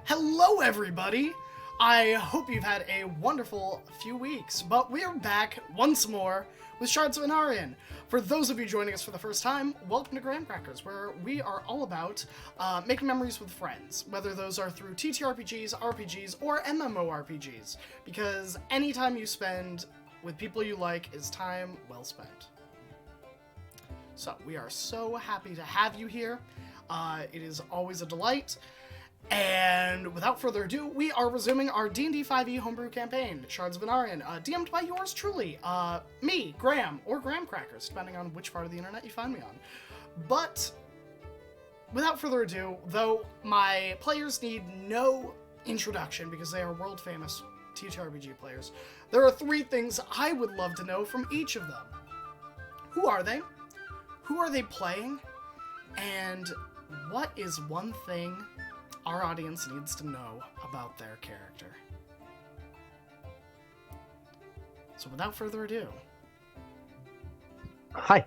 Hello, everybody! I hope you've had a wonderful few weeks, but we are back once more with Shards of Anarion. For those of you joining us for the first time, welcome to Graham Crackers, where we are all about making memories with friends, whether those are through TTRPGs, RPGs, or MMORPGs, because any time you spend with people you like is time well spent. So, we are so happy to have you here. It is always a delight. And without further ado, we are resuming our D&D 5e homebrew campaign, Shards of Anarion, DM'd by yours truly, me, Graham, or Graham Crackers, depending on which part of the internet you find me on. But, without further ado, though my players need no introduction because they are world-famous TTRPG players, there are three things I would love to know from each of them. Who are they? Who are they playing? And what is one thing our audience needs to know about their character? So without further ado. Hi.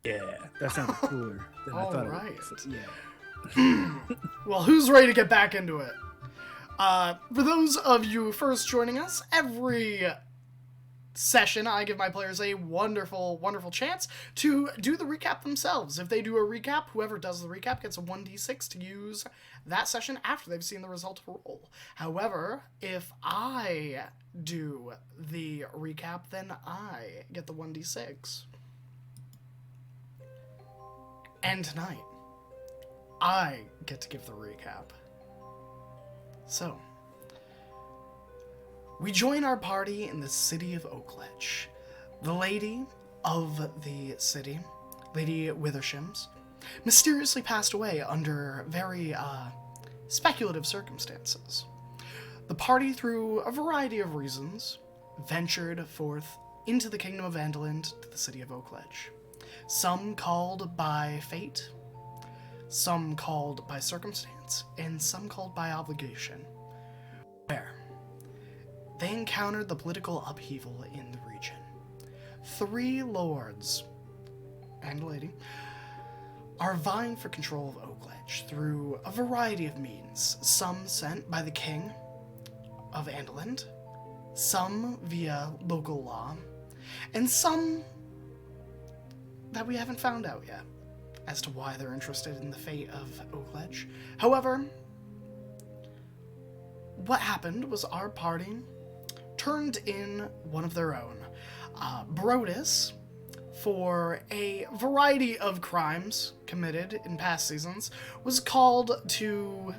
Yeah, that sounded cooler than I thought Alright. it would. Yeah. Well, who's ready to get back into it? For those of you first joining us, every session I give my players a wonderful, wonderful chance to do the recap themselves. If they do a recap, whoever does the recap gets a 1d6 to use that session after they've seen the result of a roll. However, if I do the recap, then I get the 1d6. And tonight, I get to give the recap. So, we join our party in the city of Oakledge. The lady of the city, Lady Withershims, mysteriously passed away under very, speculative circumstances. The party, through a variety of reasons, ventured forth into the kingdom of Andaland to the city of Oakledge. Some called by fate, some called by circumstance, and some called by obligation. Where they encountered the political upheaval in the region. 3 lords and a lady are vying for control of Oakledge through a variety of means, some sent by the king of Andaland, some via local law, and some that we haven't found out yet as to why they're interested in the fate of Oakledge. However, what happened was our party turned in one of their own, Brodus, for a variety of crimes committed in past seasons, was called to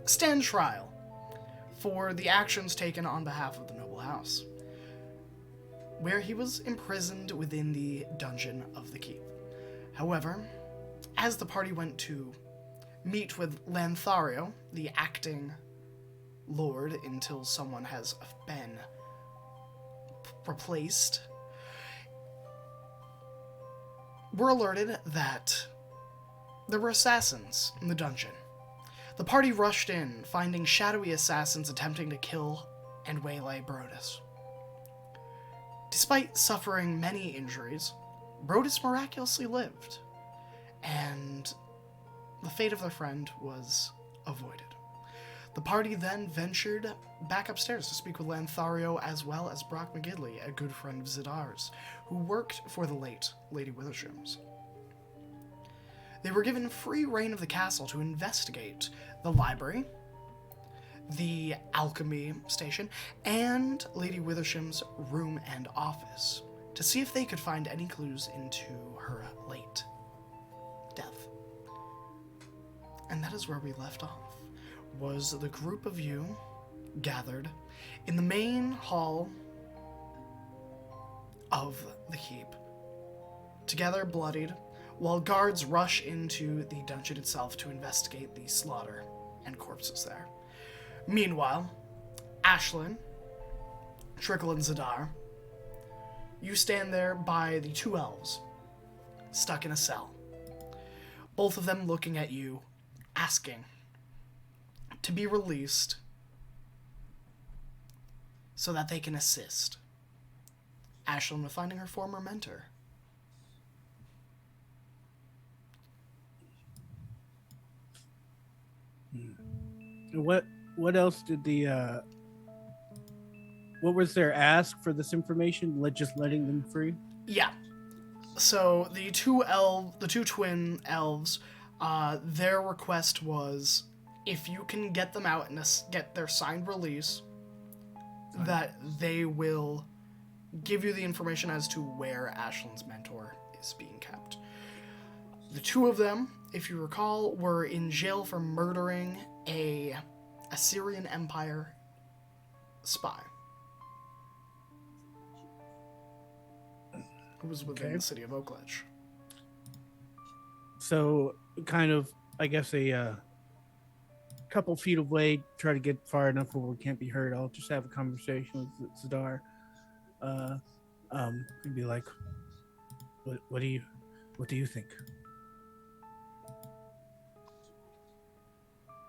stand trial for the actions taken on behalf of the noble house. where he was imprisoned within the dungeon of the keep. However, as the party went to meet with Lanthario, the acting lord until someone has been replaced, we're alerted that there were assassins in the dungeon. The party rushed in, finding shadowy assassins attempting to kill and waylay Brodus. Despite suffering many injuries, Brodus miraculously lived, and the fate of their friend was avoided. The party then ventured back upstairs to speak with Lanthario as well as Brock McGidley, a good friend of Zidar's, who worked for the late Lady Withersham's. They were given free reign of the castle to investigate the library, the alchemy station, and Lady Withersham's room and office to see if they could find any clues into her late death. And that is where we left off, was the group of you gathered in the main hall of the keep, together bloodied, while guards rush into the dungeon itself to investigate the slaughter and corpses there. Meanwhile, Ashlyn, Trickle, and Zadar, you stand there by the two elves, stuck in a cell. Both of them looking at you, asking to be released so that they can assist Ashlyn with finding her former mentor. What else did the what was their ask for this information? Just letting them free? Yeah. So the two twin elves, their request was if you can get them out and get their signed release, that they will give you the information as to where Ashlyn's mentor is being kept. The two of them, if you recall, were in jail for murdering a Assyrian Empire spy who was within the city of Oakledge. So, kind of, I guess a couple feet away, try to get far enough where we can't be heard. I'll just have a conversation with Zadar. And be like, what do you think?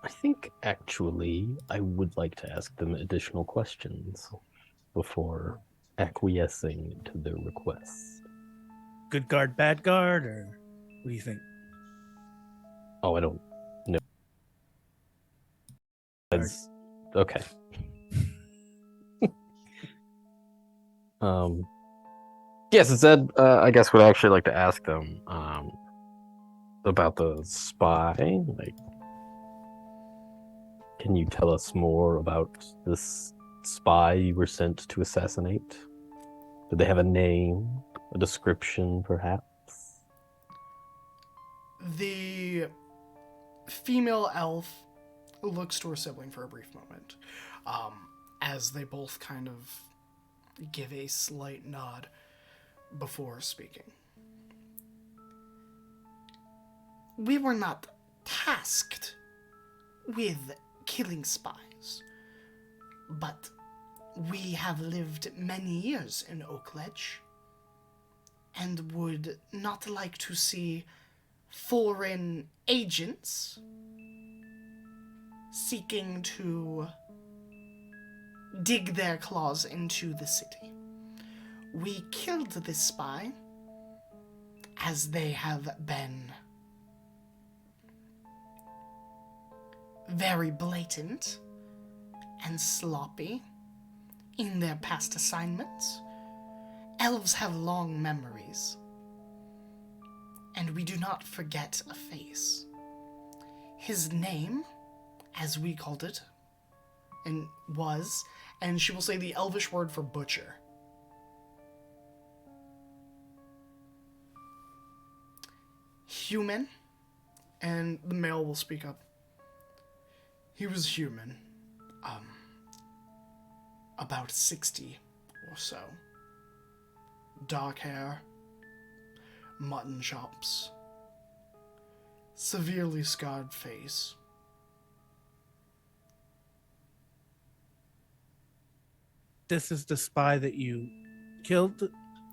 I think, actually, I would like to ask them additional questions before acquiescing to their requests. Good guard, bad guard, or what do you think? Oh, I don't know. Okay. Yes, instead, I guess we'd actually like to ask them about the spy. Like, can you tell us more about this spy you were sent to assassinate? Do they have a name, a description, perhaps? The female elf looks to her sibling for a brief moment, as they both kind of give a slight nod before speaking. We were not tasked with killing spies, but we have lived many years in Oakledge and would not like to see foreign agents seeking to dig their claws into the city. We killed this spy as they have been very blatant and sloppy in their past assignments. Elves have long memories, and we do not forget a face. His name, as we called it, and was, and she will say the elvish word for butcher. Human, and the male will speak up. He was human, about 60 or so. dark hair, mutton chops, severely scarred face. This is the spy that you killed,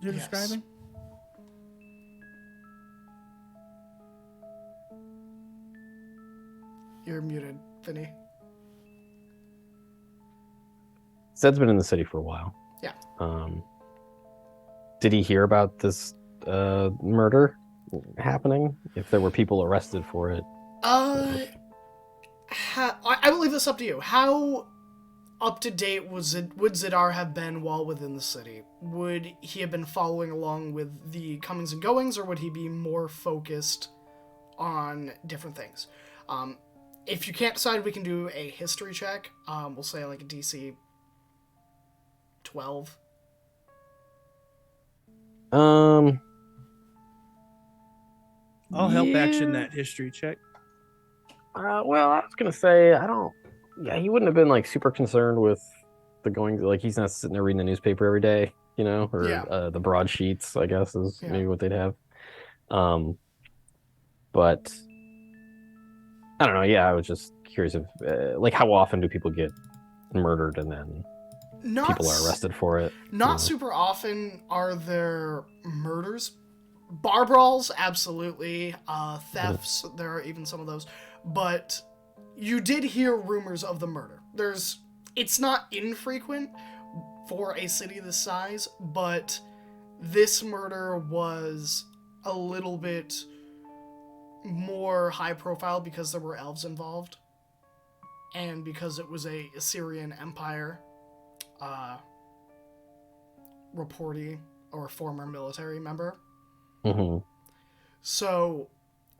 you're Yes. describing? You're muted, Vinny. Zed's been in the city for a while. Yeah. Did he hear about this murder happening? If there were people arrested for it? I will leave this up to you. How up to date would Zidar have been while within the city? Would he have been following along with the comings and goings, or would he be more focused on different things? If you can't decide, we can do a history check. We'll say like a DC 12. I'll help Yeah. action that history check. Well, I was gonna say I don't. Yeah, he wouldn't have been like super concerned with the going. Like he's not sitting there reading the newspaper every day, you know, or Yeah. the broadsheets. I guess is Yeah. maybe what they'd have. But I don't know. Yeah, I was just curious if like how often do people get murdered and then people are arrested for it? Not super often are there murders. Bar brawls, absolutely. Thefts, there are even some of those. But you did hear rumors of the murder. It's not infrequent for a city this size, but this murder was a little bit more high profile because there were elves involved. And because it was a Assyrian Empire reportee or former military member. Mm-hmm. So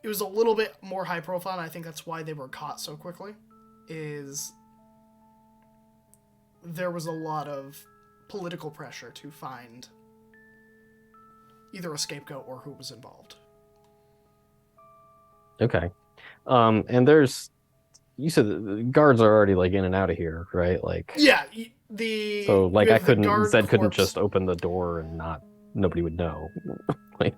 it was a little bit more high profile, and I think that's why they were caught so quickly, is there was a lot of political pressure to find either a scapegoat or who was involved. Okay. And you said the guards are already like in and out of here, right? Like Yeah, so like you I have the couldn't guard Zed couldn't corpse. just open the door and nobody would know. Like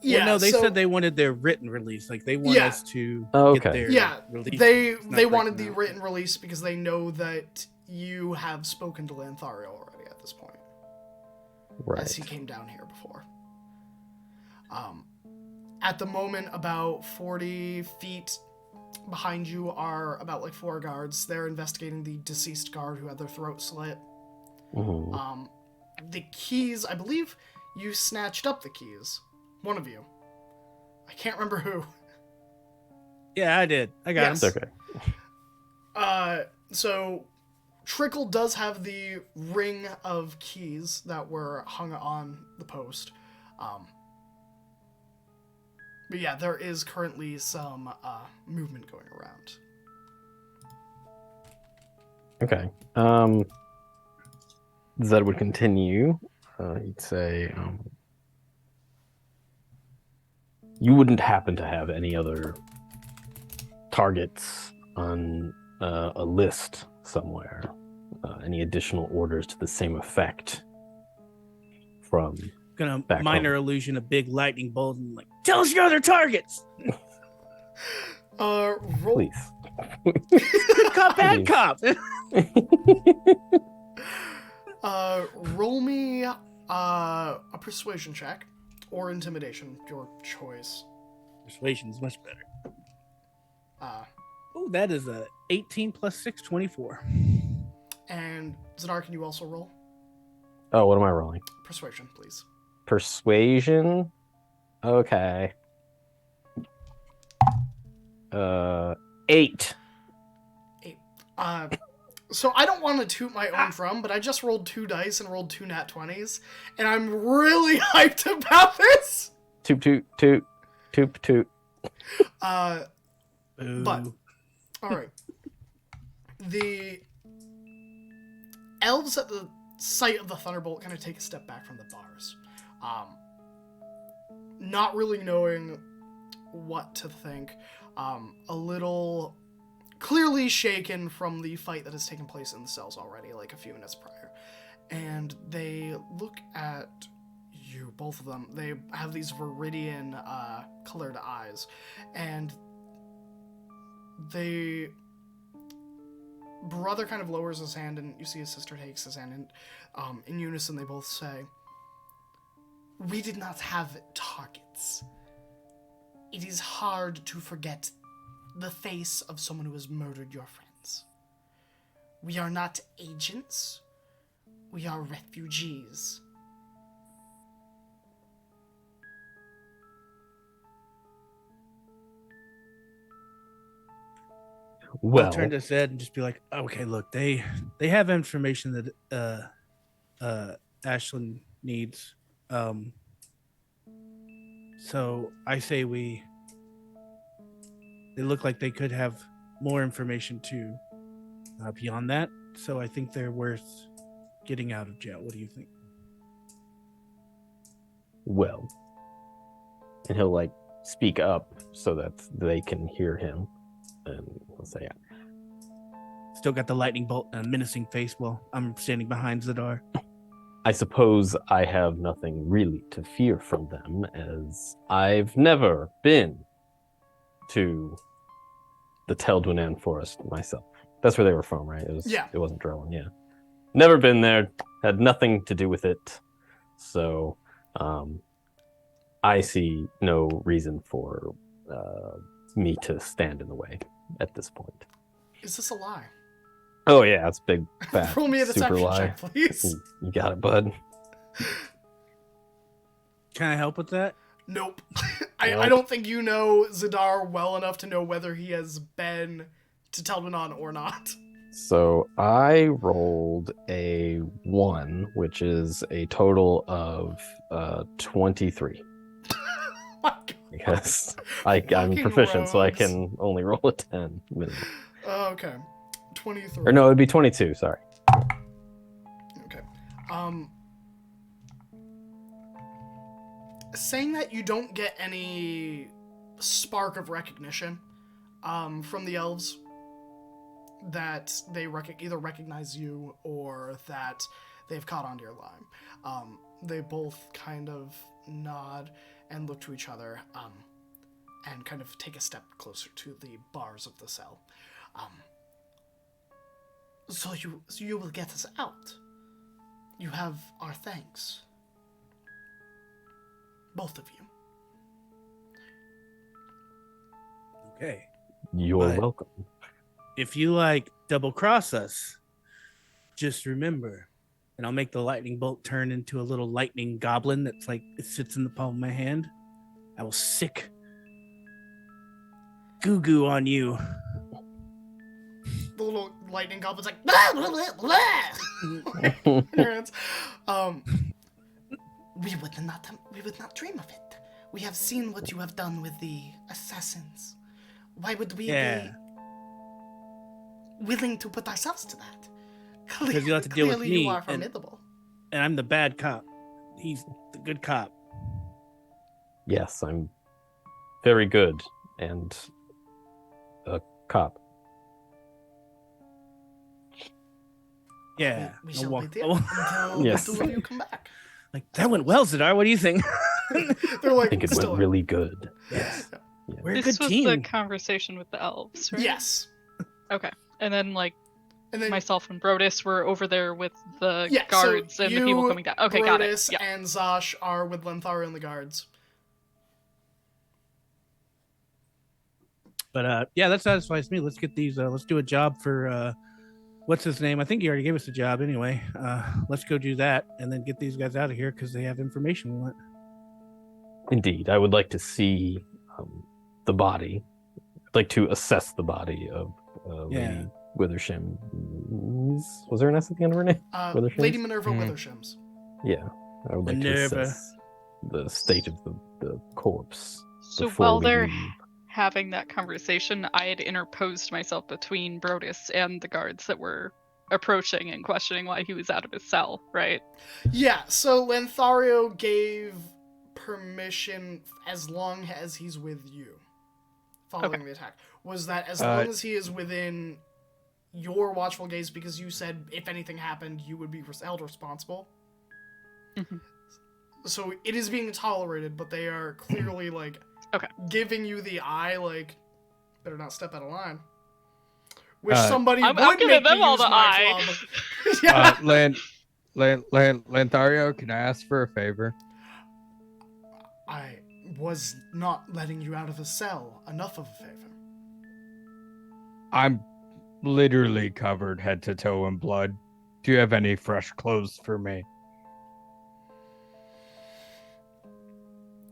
Yeah, Well, no, they so said they wanted their written release. Like they want Yeah. us to Oh, get okay. their Yeah, release. they It's not wanted the breaking out. written release because they know that you have spoken to Lanthario already at this point, as he right. came down here before. At the moment, about 40 feet behind you are about like 4 guards. They're investigating the deceased guard who had their throat slit. Mhm. The keys, I believe you snatched up the keys. One of you. I can't remember who. Yeah, I did. I got Yes. him. It's okay. So Trickle does have the ring of keys that were hung on the post. But yeah, there is currently some movement going around. Okay. Zed would continue. He'd say, you wouldn't happen to have any other targets on a list somewhere? Any additional orders to the same effect from Gonna back minor illusion a big lightning bolt and like, tell us your other targets. Roll. Please. Good cop, bad cop. Roll me a persuasion check or intimidation, your choice. Persuasion is much better. Uh, Oh, that is a 18 plus 6, 24. and Zadar, can you also roll Oh, what am I rolling? persuasion, please? Persuasion. Okay. 8. So I don't want to toot my own drum, but I just rolled 2 dice and rolled 2 nat 20s, and I'm really hyped about this. Toot toot toot toot toot. But Ooh. all right, the elves at the sight of the thunderbolt kind of take a step back from the bars, not really knowing what to think, a little clearly shaken from the fight that has taken place in the cells already, like a few minutes prior. And they look at you, both of them. They have these viridian colored eyes, and brother kind of lowers his hand, and you see his sister takes his hand, and in unison they both say, "We did not have targets. It is hard to forget the face of someone who has murdered your friends. We are not agents. We are refugees." Well, I'll turn to Zed and just be like, okay, look, they have information that Ashlyn needs. So I say they look like they could have more information too beyond that. So I think they're worth getting out of jail. What do you think? well, and he'll like speak up so that they can hear him, and he'll say, Still got the lightning bolt and a menacing face while I'm standing behind Zadar. I suppose I have nothing really to fear from them, as I've never been to the Teldwinan Forest myself. That's where they were from, right? It wasn't Drellin, yeah. Never been there, had nothing to do with it, so I see no reason for me to stand in the way at this point. Is this a lie? Oh yeah, it's big, fat, Roll me a super deception lie. check, please. You got it, bud. Can I help with that? Nope. I don't think you know Zadar well enough to know whether he has been to Telbanon or not. So I rolled a 1, which is a total of 23. My God. Because I'm Fucking proficient, so I rogues. can only roll a 10 minimum. Okay. 23. Or no, it'd be 22, sorry. Okay. Saying that you don't get any spark of recognition from the elves, that they either recognize you or that they've caught on to your lie. They both kind of nod and look to each other and kind of take a step closer to the bars of the cell. So you will get us out. You have our thanks. Both of you. Okay. You're But welcome. if you like double cross us, just remember, and I'll make the lightning bolt turn into a little lightning goblin that's like it sits in the palm of my hand. I will sick goo goo on you. The little lightning goblin's like, blah, blah, blah, blah. Parents. We would not dream of it. We have seen what you have done with the assassins. Why would we be willing to put ourselves to that? Because you'll have to deal with Clearly me, you are formidable. and I'm the bad cop. He's the good cop. Yes, I'm very good and a cop. Yeah. We I'll shall walk- wait there I'll- until Yes. the two of you come back. Like, that went well, Zadar. What do you think? They're I like, think it still went really good. Yes. Yeah. We're a This good was team. the conversation with the elves, right? Yes. Okay. And then, like, And then myself and Brodus were over there with the yeah, guards so and the people you, coming down. Okay, got it. Brodus Yeah. and Zosh are with Lenthario and the guards. But yeah, that satisfies me. Let's get these. Let's do a job for what's his name? I think he already gave us a job anyway. Let's go do that and then get these guys out of here because they have information we want. Indeed, I would like to see the body. I'd like to assess the body of Lady Withersham. Was there an S at the end of her name? Withershims? Lady Minerva Mhm. Withershims. Yeah, I would like Minerva. to assess the state of the corpse. So before while we they're leave. having that conversation, I had interposed myself between Brodus and the guards that were approaching and questioning why he was out of his cell, right? Yeah, so Lenthario gave permission as long as he's with you following Okay. the attack. Was that as long as he is within your watchful gaze, because you said if anything happened, you would be held responsible? Mhm. So it is being tolerated, but they are clearly like Okay. giving you the eye, like better not step out of line. Which Uh, somebody I'm would giving make me them all use the my eye. club. Yeah. Lanthario, can I ask for a favor? I was not letting you out of the cell. Enough of a favor. I'm literally covered head to toe in blood. Do you have any fresh clothes for me?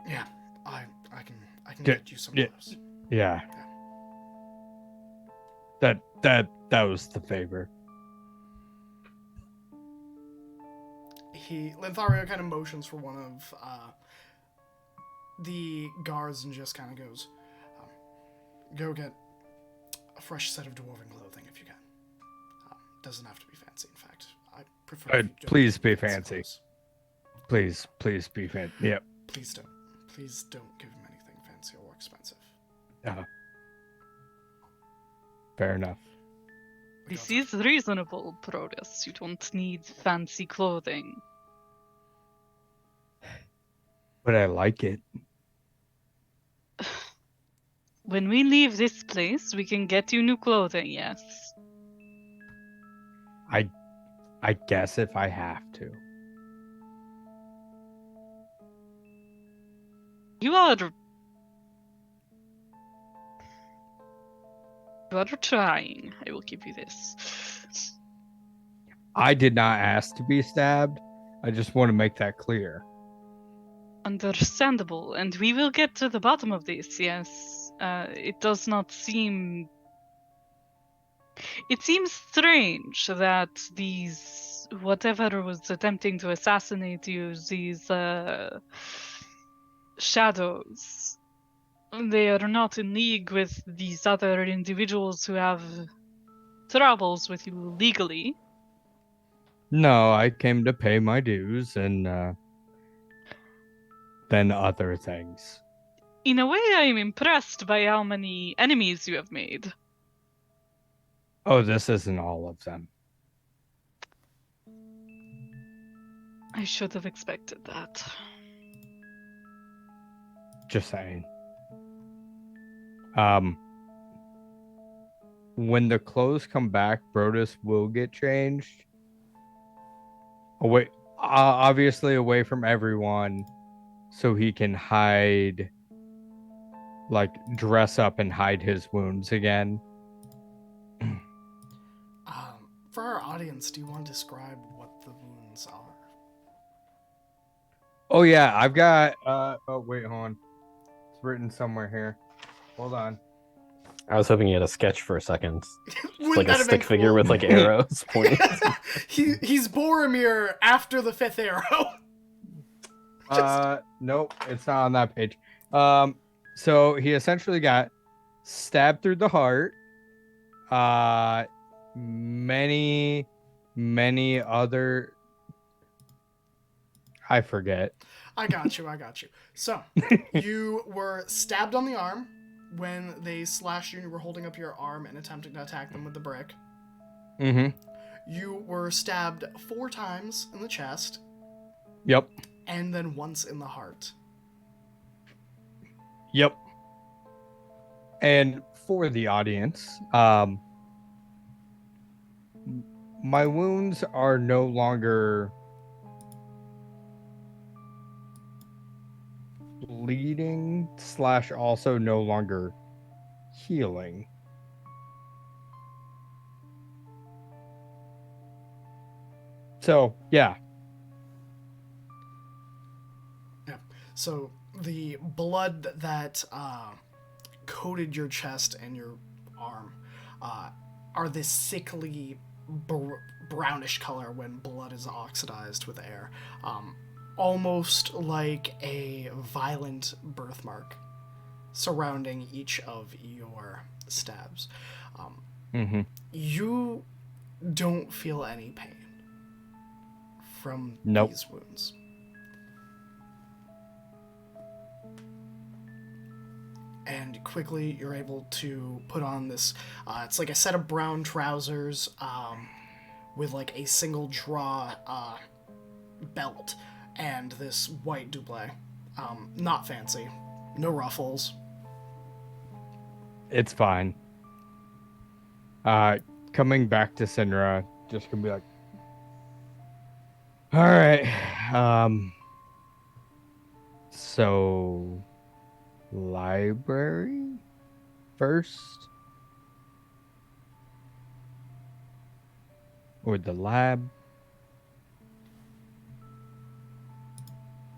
Yeah, I can Yeah, get you some yeah. clothes. Yeah. That was the favor. Lanthario kind of motions for one of the guards and just kind of goes, go get a fresh set of dwarven clothing if you can. Doesn't have to be fancy, in fact. I prefer if you don't Please wear be fancy. clothes. Please be fancy. Yep. Please don't give him anything fancy or expensive. Fair enough. We This got is reasonable, Protus. You don't need fancy clothing. But I like it. When we leave this place, we can get you new clothing, yes. I guess if I have to. You are trying. I will give you this. I did not ask to be stabbed. I just want to make that clear. Understandable, and we will get to the bottom of this, yes. It does not seem... It seems strange that these... Whatever was attempting to assassinate you, these shadows, they are not in league with these other individuals who have troubles with you legally. No, I came to pay my dues and then other things. In a way, I am impressed by how many enemies you have made. Oh, this isn't all of them. I should have expected that. Just saying. When the clothes come back, Brodus will get changed. Away, obviously away from everyone, so he can hide, like dress up and hide his wounds again. For our audience, do you want to describe what the wounds are? Oh yeah, I've got. Oh wait, hold on. It's written somewhere here. Hold on. I was hoping you had a sketch for a second. Just Wouldn't like that a have been stick figure cool? with like arrows pointing. He's Boromir after the fifth arrow. Nope, it's not on that page. So he essentially got stabbed through the heart. Many other. I forget. I got you. So, you were stabbed on the arm when they slashed you and you were holding up your arm and attempting to attack them with the brick. Mm-hmm. You were stabbed 4 times in the chest. Yep. And then once in the heart. Yep. And for the audience, my wounds are no longer bleeding / also no longer healing. So, yeah. So, the blood that coated your chest and your arm are this sickly brownish color when blood is oxidized with air. Almost like a violent birthmark surrounding each of your stabs. You don't feel any pain from these wounds. And quickly you're able to put on this, it's like a set of brown trousers with like a single draw belt. and this white double. Not fancy. No ruffles. It's fine. Coming back to Sinra, just gonna be like, all right. So library first, or the lab?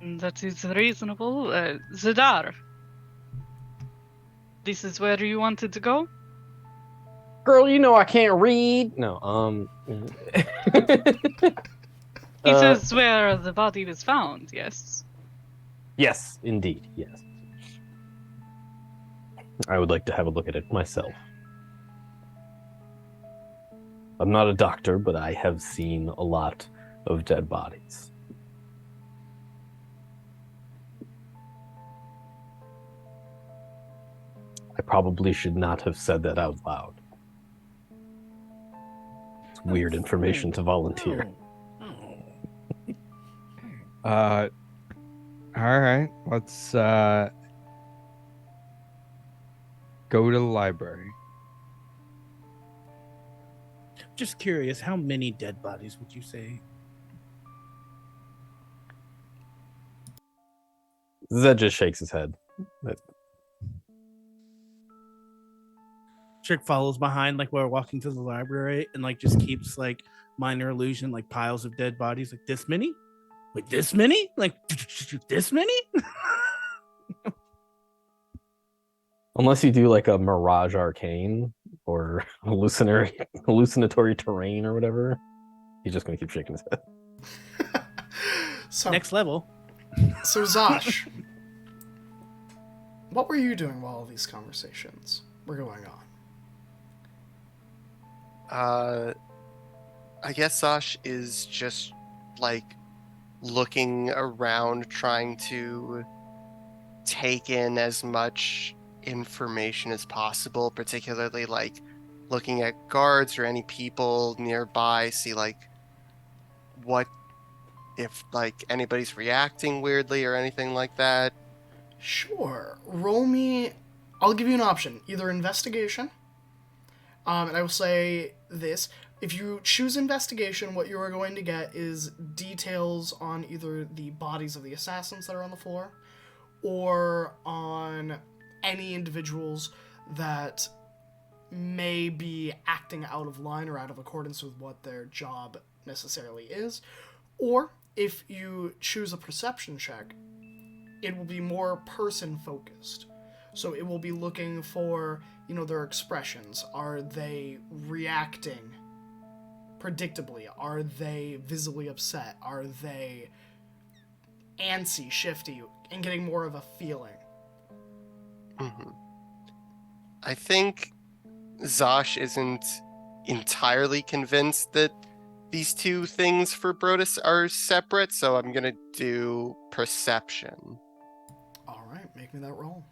That is reasonable. Zadar, this is where you wanted to go? Girl, you know I can't read. No, This is where the body was found, yes? Yes, indeed, yes. I would like to have a look at it myself. I'm not a doctor, but I have seen a lot of dead bodies. I probably should not have said that out loud. It's weird information to volunteer. All right. Let's go to the library. Just curious, how many dead bodies would you say? Zed just shakes his head. Trick follows behind like we're walking to the library and like just keeps like minor illusion like piles of dead bodies like this many? Like this many? Like this many? Unless you do like a Mirage Arcane or hallucinatory terrain or whatever, he's just going to keep shaking his head. So, Next level. So Zosh, what were you doing while all these conversations were going on? I guess Zosh is just like looking around, trying to take in as much information as possible, particularly like looking at guards or any people nearby, see like what if like anybody's reacting weirdly or anything like that. Sure. Roll me. I'll give you an option. Either investigation. And I will say this. If you choose investigation, what you are going to get is details on either the bodies of the assassins that are on the floor or on any individuals that may be acting out of line or out of accordance with what their job necessarily is. Or if you choose a perception check, it will be more person focused. So it will be looking for, their expressions. Are they reacting predictably? Are they visibly upset? Are they antsy, shifty, and getting more of a feeling? Mm-hmm. I think Zosh isn't entirely convinced that these two things for Brodus are separate, so I'm gonna do perception. All right, make me that roll.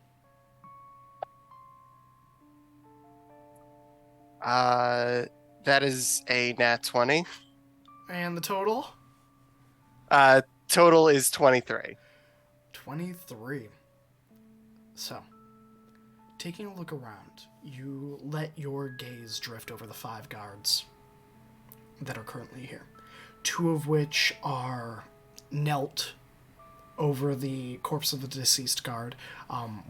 That is a nat 20. And the total? Total is 23. 23. So, taking a look around, you let your gaze drift over the 5 guards that are currently here. 2 of which are knelt over the corpse of the deceased guard.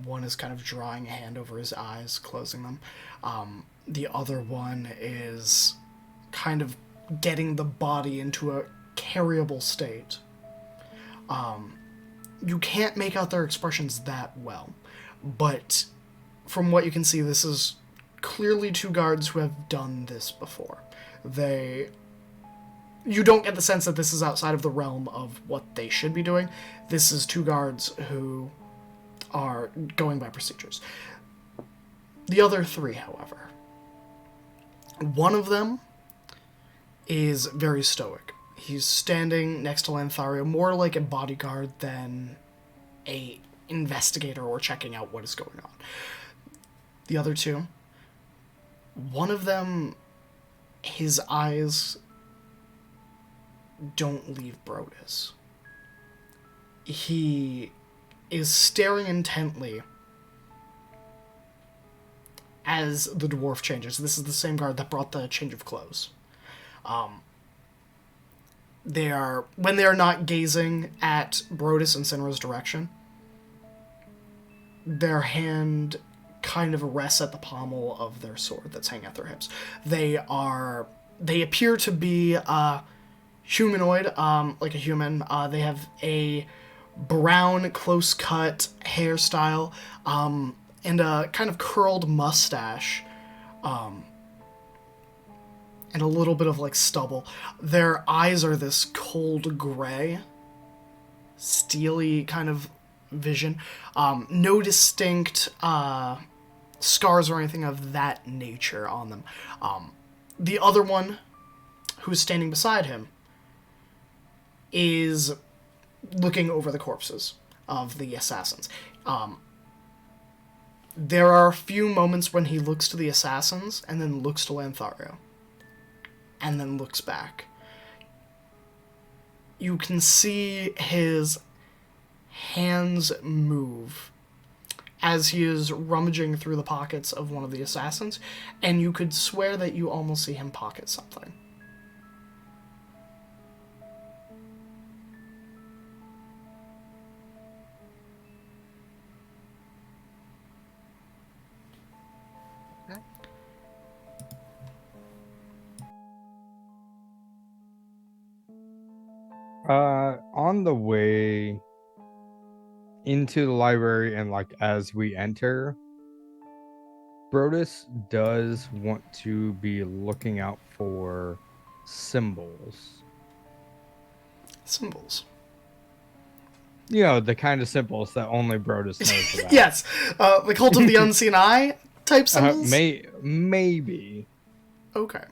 One is kind of drawing a hand over his eyes, closing them. The other one is kind of getting the body into a carryable state. You can't make out their expressions that well, but from what you can see, this is clearly 2 guards who have done this before. You don't get the sense that this is outside of the realm of what they should be doing. This is 2 guards who are going by procedures. The other 3, however, one of them is very stoic. He's standing next to Lanthario, more like a bodyguard than a investigator or checking out what is going on. The other 2, one of them, his eyes don't leave Brodus. he is staring intently as the dwarf changes. This is the same guard that brought the change of clothes. When they are not gazing at Brodus and Sinra's direction, their hand kind of rests at the pommel of their sword that's hanging at their hips. They appear to be humanoid, like a human. They have a brown, close-cut hairstyle, and a kind of curled mustache, and a little bit of, like, stubble. Their eyes are this cold gray, steely kind of vision. No distinct scars or anything of that nature on them. The other one, who's standing beside him, is looking over the corpses of the assassins. There are a few moments when he looks to the assassins and then looks to Lanthario and then looks back. You can see his hands move as he is rummaging through the pockets of one of the assassins, and you could swear that you almost see him pocket something. On the way into the library and like as we enter, Brodus does want to be looking out for symbols. Symbols. You know, the kind of symbols that only Brodus knows about. Yes, the Cult of the Unseen Eye type symbols? Maybe. Okay.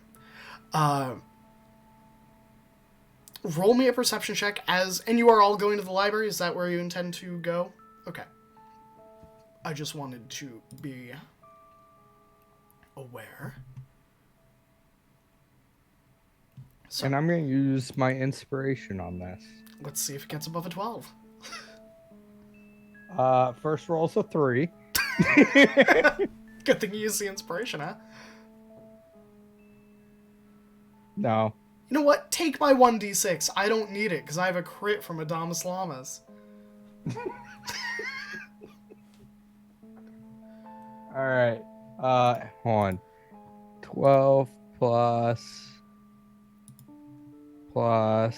Roll me a perception check and you are all going to the library? Is that where you intend to go? Okay. I just wanted to be aware. So, And I'm going to use my inspiration on this. let's see if it gets above a 12. First roll's a 3. Good thing you used the inspiration, huh? No. You know what? Take my 1d6. I don't need it, because I have a crit from Adamus Lamas. Alright. Hold on. 12 plus... plus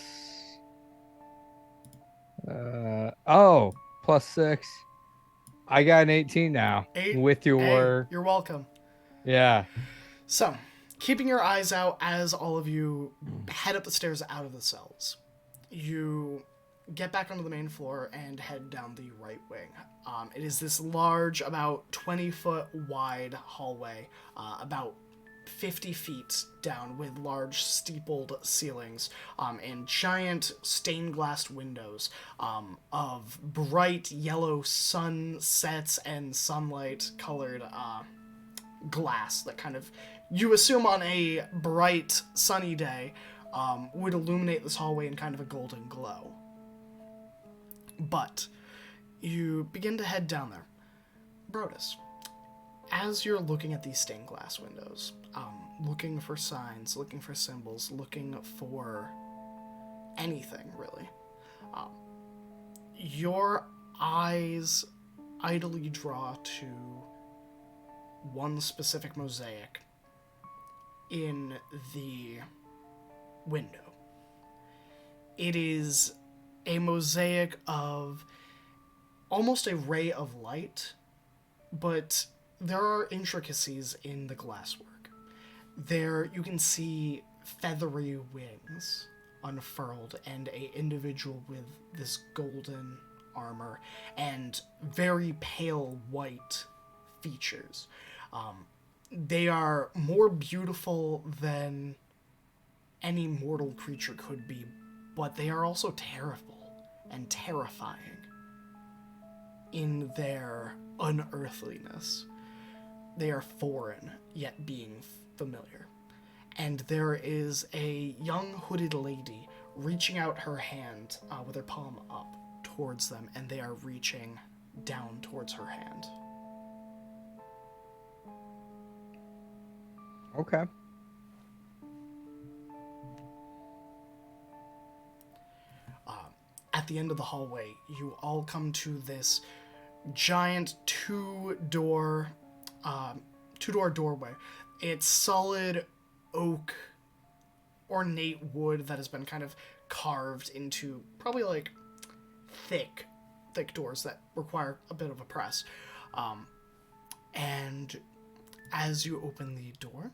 6. I got an 18 now. 8? With your... Hey, you're welcome. Yeah. So, keeping your eyes out as all of you head up the stairs out of the cells, you get back onto the main floor and head down the right wing. It is this large, about 20-foot wide hallway, about 50 feet down, with large steepled ceilings and giant stained glass windows of bright yellow sunsets and sunlight colored glass that kind of, you assume on a bright sunny day, would illuminate this hallway in kind of a golden glow. But you begin to head down there. Brodus, as you're looking at these stained glass windows, looking for signs, looking for symbols, looking for anything, really, your eyes idly draw to one specific mosaic in the window. It is a mosaic of almost a ray of light, but there are intricacies in the glasswork. There you can see feathery wings unfurled and a individual with this golden armor and very pale white features. They are more beautiful than any mortal creature could be, but they are also terrible and terrifying in their unearthliness. They are foreign, yet being familiar. And there is a young hooded lady reaching out her hand with her palm up towards them, and they are reaching down towards her hand. Okay. At the end of the hallway, you all come to this giant two-door doorway. It's solid oak, ornate wood that has been kind of carved into probably like thick doors that require a bit of a press. And as you open the door,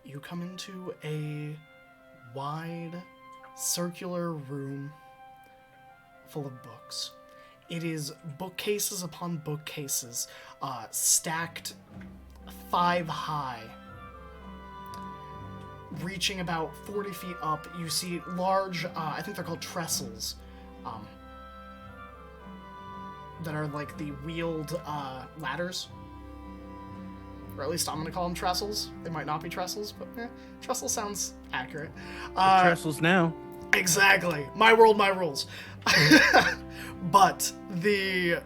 you come into a wide, circular room full of books. It is bookcases upon bookcases, stacked 5 high, reaching about 40 feet up. You see large, I think they're called trestles, that are like the wheeled ladders. Or at least I'm going to call them trestles. They might not be trestles, but trestle sounds accurate. Trestles now. Exactly. My world, my rules. But the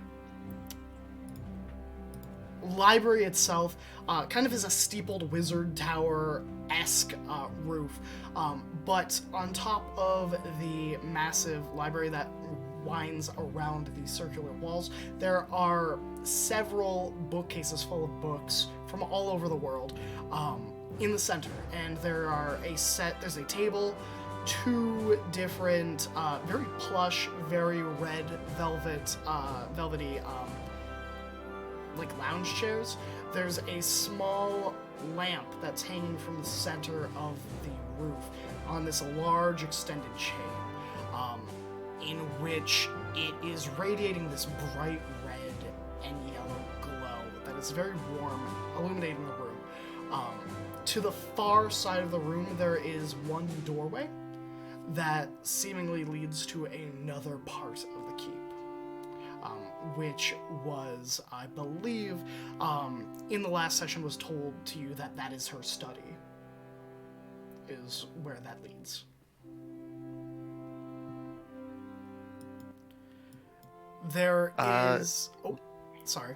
library itself kind of is a steepled wizard tower-esque roof. But on top of the massive library that winds around these circular walls, there are several bookcases full of books from all over the world in the center. And there's a table, 2 different, very plush, very red velvety, like lounge chairs. There's a small lamp that's hanging from the center of the roof on this large extended chain, in which it is radiating this bright red and yellow glow that is very warm, illuminating the room. To the far side of the room, there is one doorway that seemingly leads to another part of the keep, which was, I believe, in the last session was told to you that that is her study, is where that leads. There is... Oh, sorry.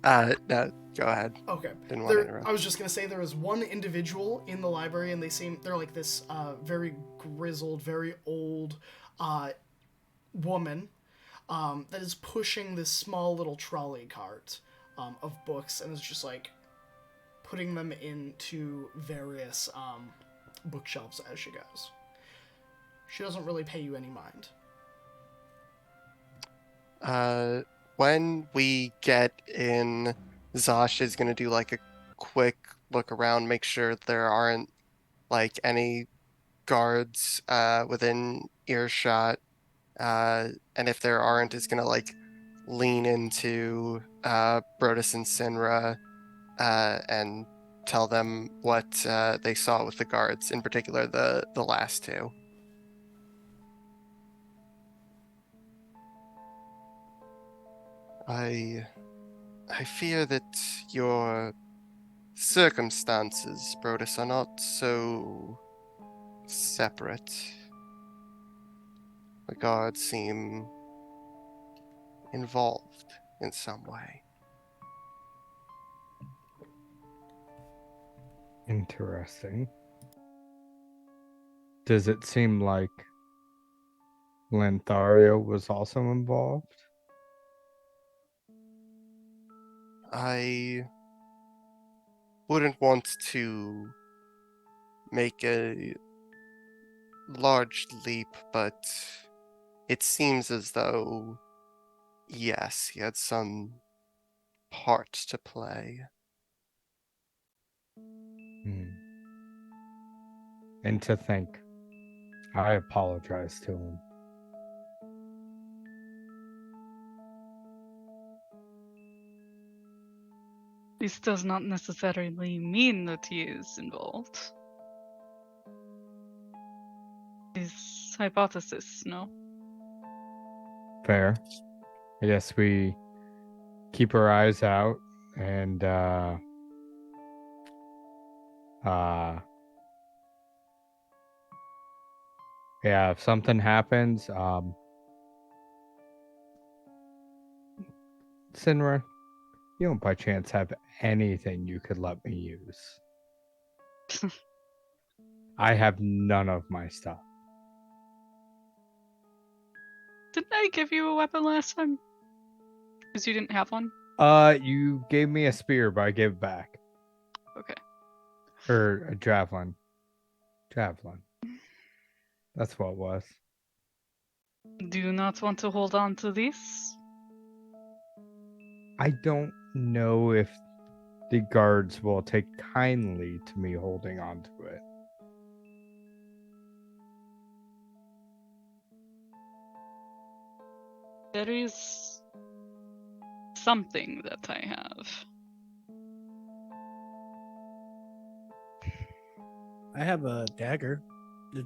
No, go ahead. Okay. Didn't want to interrupt. I was just gonna say there is one individual in the library, and they're like this very grizzled, very old woman that is pushing this small little trolley cart of books, and is just like putting them into various bookshelves as she goes. She doesn't really pay you any mind. When we get in, Zosh is gonna do like a quick look around, make sure there aren't like any guards within earshot, and if there aren't, is gonna like lean into Brodus and Sinra and tell them what they saw with the guards, in particular the last 2. I fear that your circumstances, Brodus, are not so separate. The guards seem involved in some way. Interesting. Does it seem like Lanthario was also involved? I wouldn't want to make a large leap, but it seems as though, yes, he had some part to play. And to think, I apologize to him. This does not necessarily mean that he is involved. His hypothesis, no? Fair. I guess we keep our eyes out and Yeah, if something happens, Sinra, you don't by chance have anything you could let me use? I have none of my stuff. Didn't I give you a weapon last time? Because you didn't have one? You gave me a spear, but I gave it back. Okay. Or a javelin. Javelin. That's what it was. Do you not want to hold on to this? I don't know if the guards will take kindly to me holding on to it. There is something that I have. I have a dagger.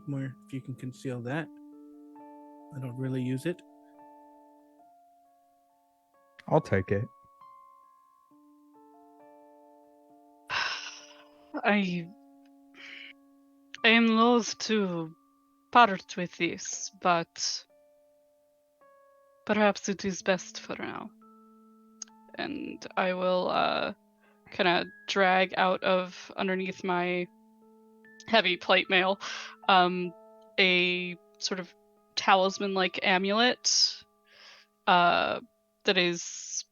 More if you can conceal that. I don't really use it. I'll take it. I am loath to part with this, but perhaps it is best for now. And I will kind of drag out of underneath my heavy plate mail a sort of talisman-like amulet that is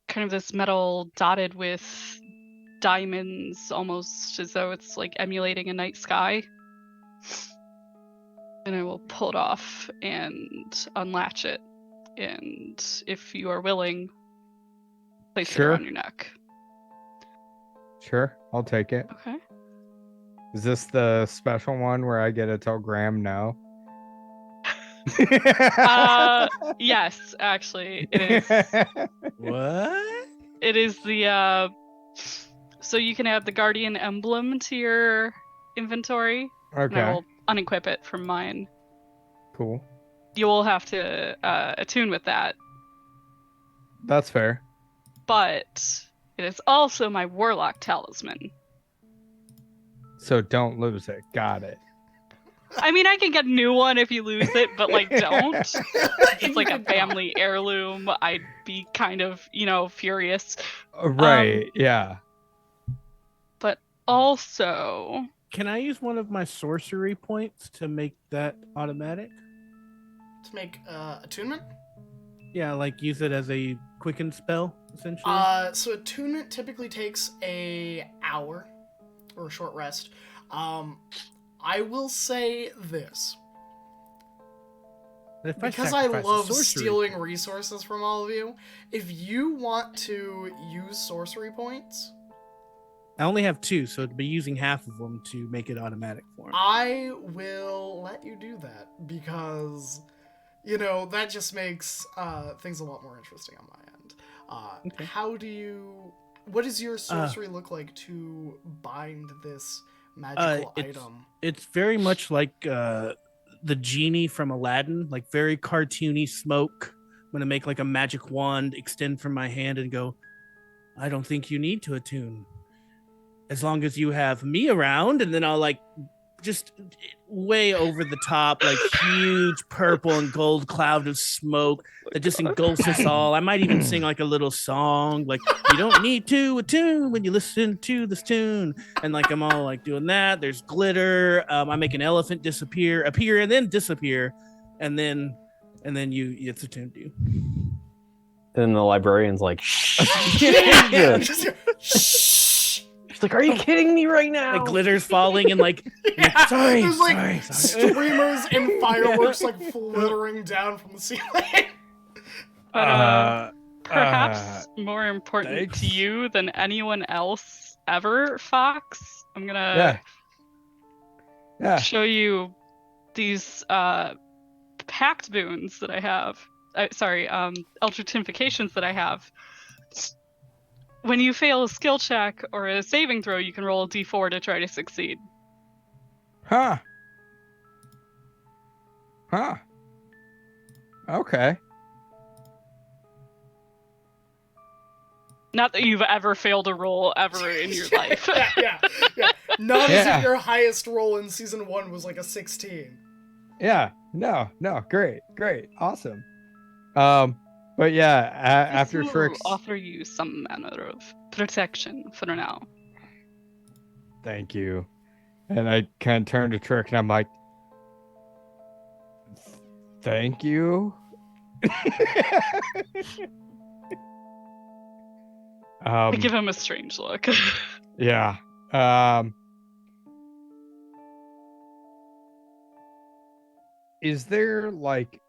kind of this metal dotted with diamonds, almost as though it's like emulating a night sky. And I will pull it off and unlatch it. And if you are willing, place it Sure. around your neck. Sure, I'll take it. Okay. Is this the special one where I get to tell Graham no? Yes, actually, it is. What? It is the so you can add the guardian emblem to your inventory, and I Okay, will unequip it from mine. cool. You will have to attune with that, That's fair. but it is also my warlock talisman. So don't lose it. Got it. I mean, I can get a new one if you lose it, but like, don't. It's like a family heirloom. I'd be kind of, furious. Right, yeah. But also, Can I use one of my sorcery points to make that automatic? To make attunement? Yeah, like use it as a quicken spell, essentially. So attunement typically takes a hour or a short rest. I will say this. If Because I sacrifice a love sorcery stealing point- resources from all of you, if you want to use sorcery points, I only have 2, so it'd be using half of them to make it automatic for him. I will let you do that because, that just makes things a lot more interesting on my end. Okay. What does your sorcery look like to bind this magical item? It's very much like the genie from Aladdin, like very cartoony smoke. I'm gonna make like a magic wand, extend from my hand, and go. I don't think you need to attune, as long as you have me around, and then I'll like just way over the top, like huge purple and gold cloud of smoke that just engulfs us all. I might even sing like a little song, like you don't need to attune when you listen to this tune, and like I'm all like doing that. There's glitter. I make an elephant appear, and then disappear, and then it's attuned to you. Then the librarian's like, shh. Yeah. She's like, are you kidding me right now? Like glitter's falling and like, Yeah, sorry, there's like sorry. streamers and fireworks like flittering down from the ceiling. but perhaps more important thanks. to you than anyone else ever, Fox, I'm gonna show you these pact boons that I have. Eldritchifications that I have. When you fail a skill check or a saving throw, you can roll a d4 to try to succeed. Huh. Okay. Not that you've ever failed a roll ever in your life. yeah. Not as Yeah. if your highest roll in season 1 was like a 16. Yeah. No. Great. Awesome. But yeah, after This will Shrik's. offer you some manner of protection for now. Thank you. And I kind of turned to Trick and I'm like, thank you. I give him a strange look. Yeah. Is there like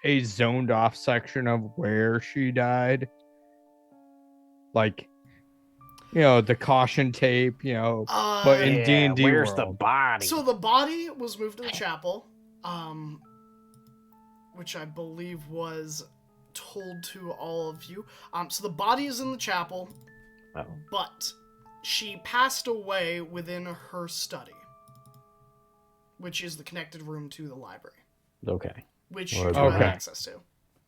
a zoned off section of where she died? Like, the caution tape, but in D&D where's world. the body? So the body was moved to the chapel, which I believe was told to all of you. So the body is in the chapel, but she passed away within her study, which is the connected room to the library, Okay. which you Okay. do have access to.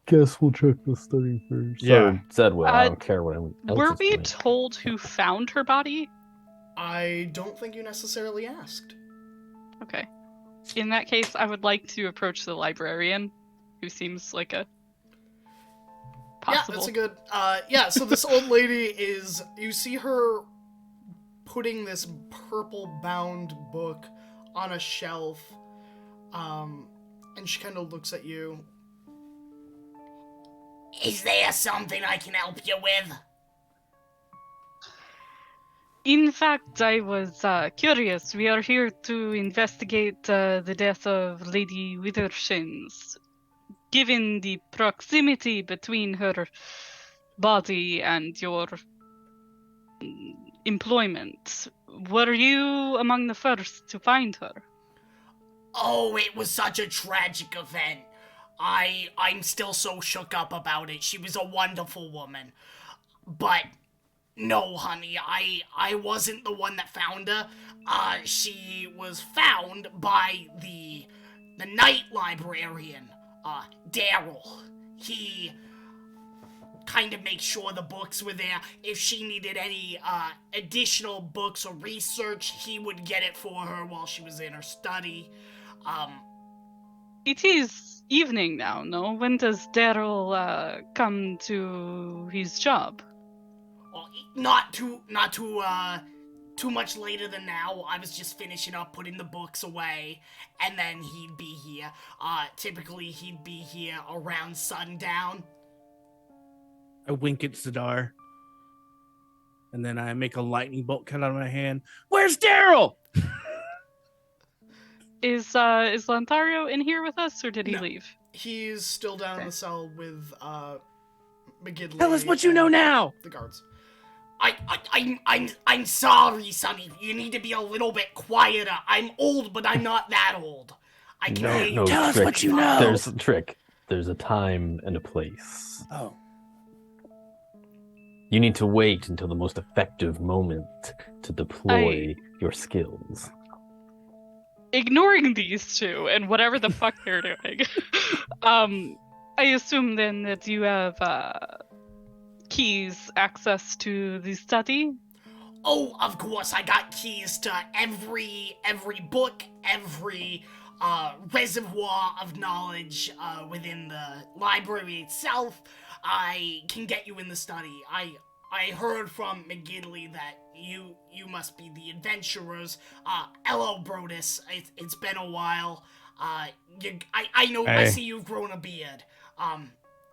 Guess we'll check the study first. Yeah. So, Zedwell, I don't care what anyone else Were is we doing. told who found her body? I don't think you necessarily asked. Okay. In that case, I would like to approach the librarian, who seems like a possible. Yeah, that's a good. So this old lady is. You see her putting this purple-bound book on a shelf, and she kind of looks at you. Is there something I can help you with? In fact, I was curious. We are here to investigate the death of Lady Withershins. Given the proximity between her body and your employment, were you among the first to find her? Oh, it was such a tragic event. I'm still so shook up about it. She was a wonderful woman. But no, honey, I wasn't the one that found her. She was found by the night librarian, Daryl. He kind of makes sure the books were there. If she needed any additional books or research, he would get it for her while she was in her study. It is evening now, no? When does Daryl come to his job? Not too much later than now. I was just finishing up putting the books away, and then he'd be here. Typically he'd be here around sundown. I wink at Zadar. And then I make a lightning bolt cut out of my hand. Where's Daryl? Is Lantario in here with us, or did he No. leave? He's still down in the cell with McGidley. Tell us what you know now. The guards. I'm sorry, Sonny. You need to be a little bit quieter. I'm old, but I'm not that old. I can hear you. No, Tell us Trick. what you know. There's a trick. There's a time and a place. Oh. You need to wait until the most effective moment to deploy your skills. Ignoring these two and whatever the fuck they're doing, I assume then that you have keys, access to the study? Oh, of course, I got keys to every book, every reservoir of knowledge within the library itself. I can get you in the study. I heard from McGidley that you must be the adventurers. Hello, Brodus. It's been a while. I know. I see you've grown a beard.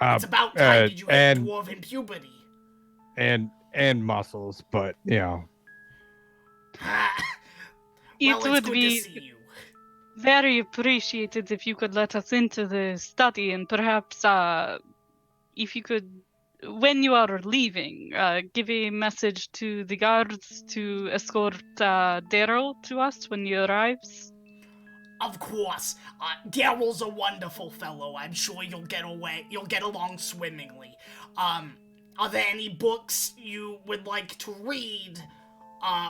It's about time did you hit dwarven puberty. And muscles, but Well, It it's would good be to see you. very appreciated if you could let us into the study, and perhaps if you could, when you are leaving, give a message to the guards to escort Daryl to us when he arrives. Of course. Daryl's a wonderful fellow. I'm sure you'll get along swimmingly. Are there any books you would like to read?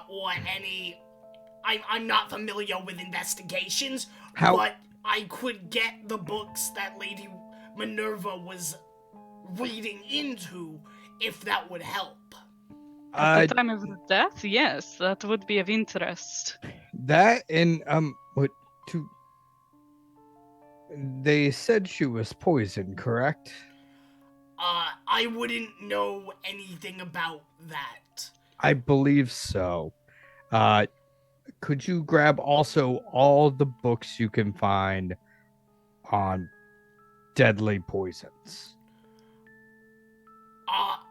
Or any... I'm not familiar with investigations, but I could get the books that Lady Minerva was reading into if that would help. At the time of her death, yes, that would be of interest. That and what to? They said she was poisoned, correct? I wouldn't know anything about that. I believe so. Could you grab also all the books you can find on deadly poisons?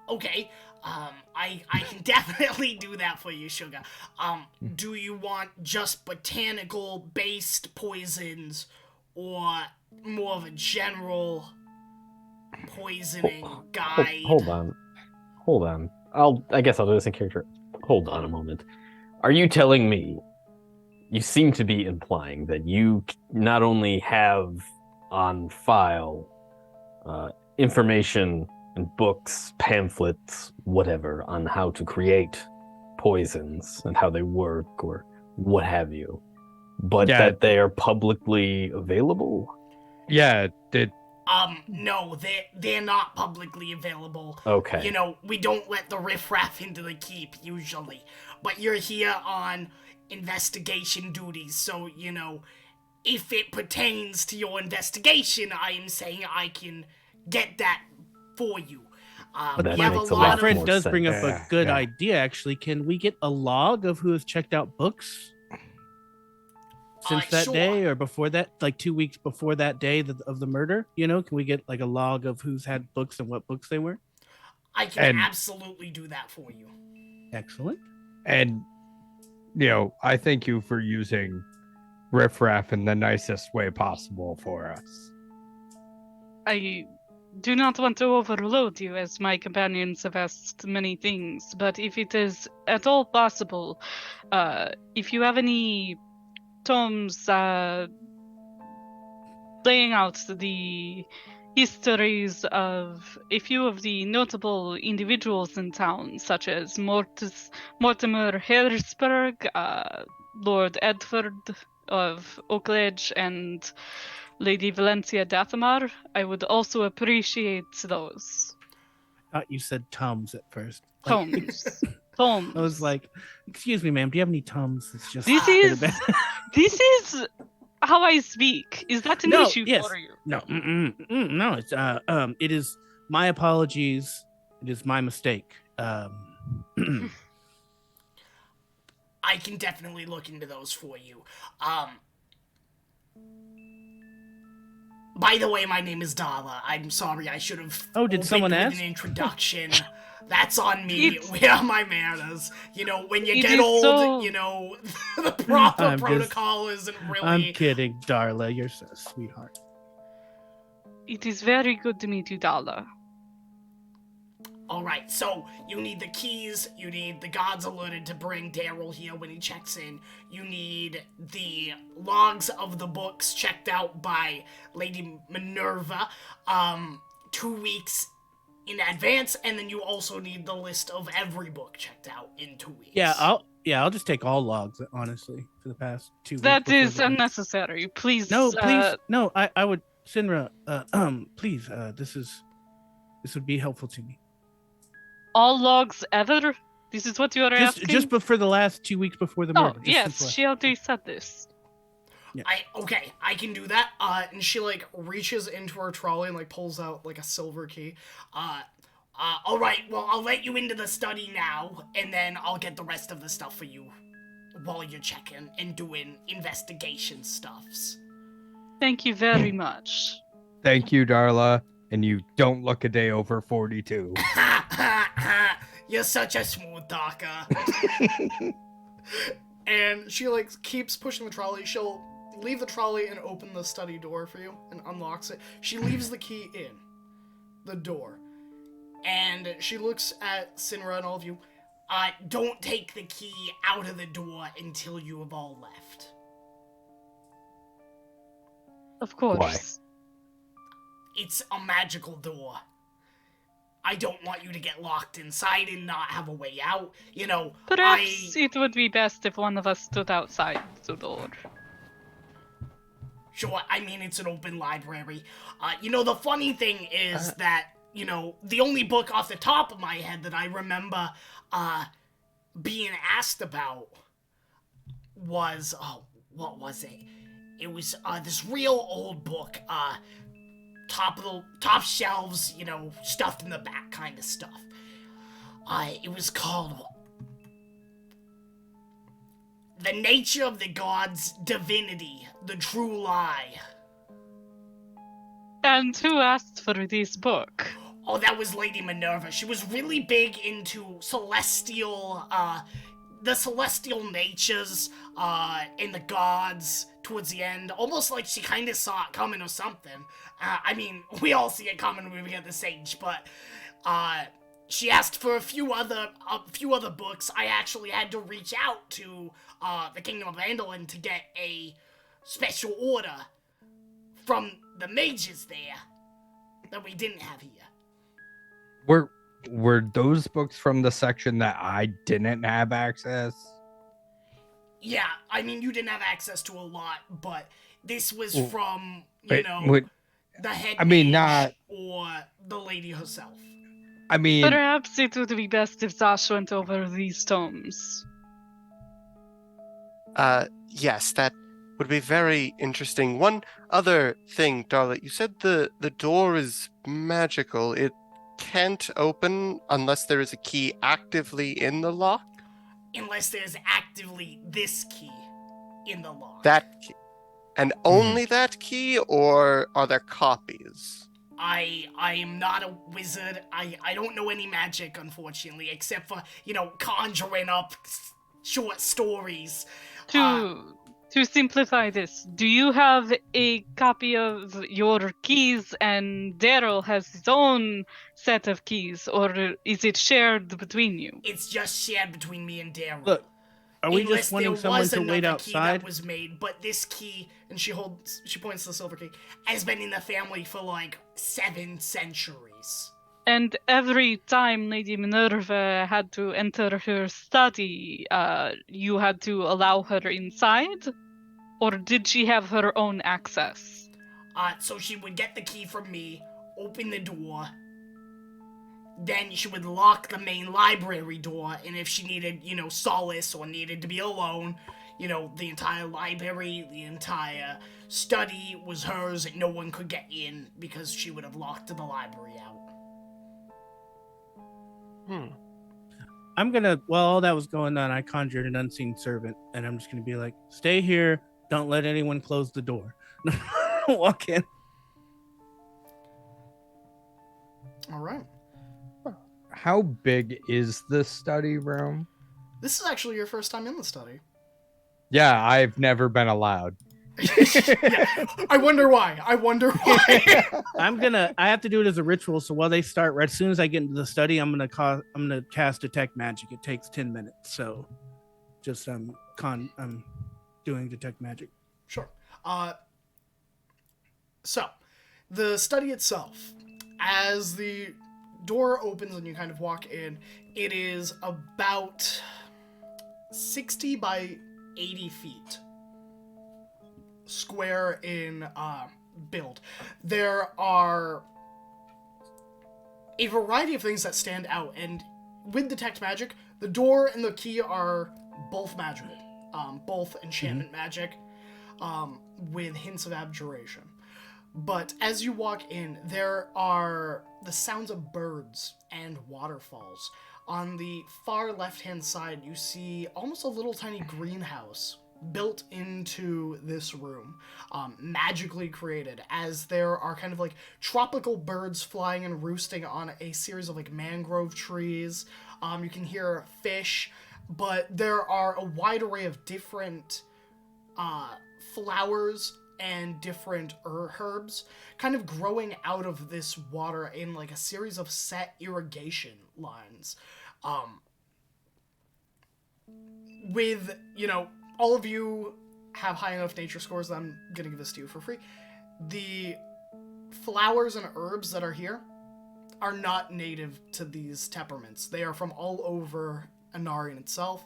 Okay. I can definitely do that for you, Sugar. Do you want just botanical-based poisons, or more of a general poisoning guide? Hold on. I guess I'll do this in character. Hold on a moment. Are you telling me? You seem to be implying that you not only have on file information and books, pamphlets, whatever, on how to create poisons and how they work or what have you, but that they are publicly available? Yeah, No, they're not publicly available. Okay. You know, we don't let the riffraff into the keep, usually. But you're here on investigation duties, so, you know, if it pertains to your investigation, I am saying I can get that for you. That we have makes a a lot lot of... Fred more does sense. bring up a good Yeah. idea, actually. Can we get a log of who has checked out books since that sure. day, or before that, like 2 weeks before that day of the murder? You know, can we get like a log of who's had books and what books they were? I can And- absolutely do that for you. Excellent. and I thank you for using riffraff in the nicest way possible for us. I do not want to overload you, as my companions have asked many things, but if it is at all possible, if you have any tomes laying out the histories of a few of the notable individuals in town, such as Mortimer Harrisburg, Lord Edward of Oakledge, and Lady Valencia Dathamar, I would also appreciate those. I thought you said Tums at first. Tomes. Tomes. I was like, excuse me, ma'am, do you have any Tums? It's just This is how I speak. Is that an issue for you? No, no. It's it is my apologies. It is my mistake. I can definitely look into those for you. By the way, my name is Dala. I'm sorry, I should have did someone opened with ask? an introduction. That's on me. Where are my manners? You know, when you It get is old, so- you know, the proper I'm just- protocol isn't really... I'm kidding, Darla. You're so sweetheart. It is very good to meet you, Dala. Alright, so you need the keys, you need the gods alerted to bring Daryl here when he checks in, you need the logs of the books checked out by Lady Minerva 2 weeks in advance, and then you also need the list of every book checked out in 2 weeks. I'll just take all logs, honestly, for the past 2 weeks. That before is the- unnecessary. Please. No, please, no. I would, Sinra. Please. This would be helpful to me. All logs ever? This is what you are asking? Just for the last 2 weeks before the Oh, murder. just yes, since she already said this. Okay, I can do that. And she, like, reaches into her trolley and, like, pulls out, like, a silver key. Alright, well, I'll let you into the study now, and then I'll get the rest of the stuff for you while you're checking and doing investigation stuffs. Thank you very much. Thank you, Darla. And you don't look a day over 42. Ha ha ha! You're such a smooth talker. And she, like, keeps pushing the trolley. She'll leave the trolley and open the study door for you and unlocks it. She leaves the key in the door. And she looks at Sinra and all of you. Don't take the key out of the door until you have all left. Of course. Why? It's a magical door. I don't want you to get locked inside and not have a way out. You know, Perhaps it would be best if one of us stood outside the door. Sure, I mean, it's an open library. You know, the funny thing is that the only book off the top of my head that I remember being asked about was, what was it? It was this real old book, top shelves, stuffed in the back kind of stuff. It was called The Nature of the Gods, Divinity, the True Lie. And who asked for this book? Oh, that was Lady Minerva. She was really big into the celestial natures, and the gods towards the end. Almost like she kind of saw it coming or something. I mean, we all see it coming when we get this age, but, she asked for a few other books. I actually had to reach out to, the Kingdom of Andalin to get a special order from the mages there that we didn't have here. Were those books from the section that I didn't have access? Yeah, I mean, you didn't have access to a lot, but this was from, the head I mean, mage not- or the lady herself. I mean, Perhaps it would be best if Zash went over these tomes. Yes, that would be very interesting. One other thing, Darla, you said the door is magical. It can't open unless there is a key actively in the lock? Unless there's actively this key in the lock. That key. And only that key, or are there copies? I am not a wizard. I don't know any magic, unfortunately, except for, conjuring up short stories. To simplify this, do you have a copy of your keys and Daryl has his own set of keys, or is it shared between you? It's just shared between me and Daryl. Look, are we Unless just wanting there someone was to wait another key that outside? was made, but this key, and she points to the silver key, has been in the family for like 7 centuries. And every time Lady Minerva had to enter her study, you had to allow her inside? Or did she have her own access? So she would get the key from me, open the door, then she would lock the main library door, and if she needed, solace or needed to be alone, the entire library, the entire study was hers, and no one could get in because she would have locked the library out. I'm gonna, while all that was going on, I conjured an unseen servant, and I'm just gonna be like, stay here, don't let anyone close the door. Walk in. All right. how big is the study room? This is actually your first time in the study. Yeah, I've never been allowed. Yeah, I wonder why. I have to do it as a ritual. So while they start, right as soon as I get into the study, I'm gonna cast detect magic. It takes 10 minutes. So just I'm doing detect magic. Sure. So, the study itself, as the door opens and you kind of walk in, it is about 60 by 80 feet square in build. There are a variety of things that stand out, and with detect magic, the door and the key are both magical, both enchantment magic, with hints of abjuration. But as you walk in, there are the sounds of birds and waterfalls. On the far left-hand side, you see almost a little tiny greenhouse built into this room, magically created, as there are kind of like tropical birds flying and roosting on a series of like mangrove trees. You can hear fish, but there are a wide array of different flowers and different herbs kind of growing out of this water in like a series of set irrigation lines. With, all of you have high enough nature scores that I'm gonna give this to you for free. The flowers and herbs that are here are not native to these temperaments. They are from all over Anarion itself.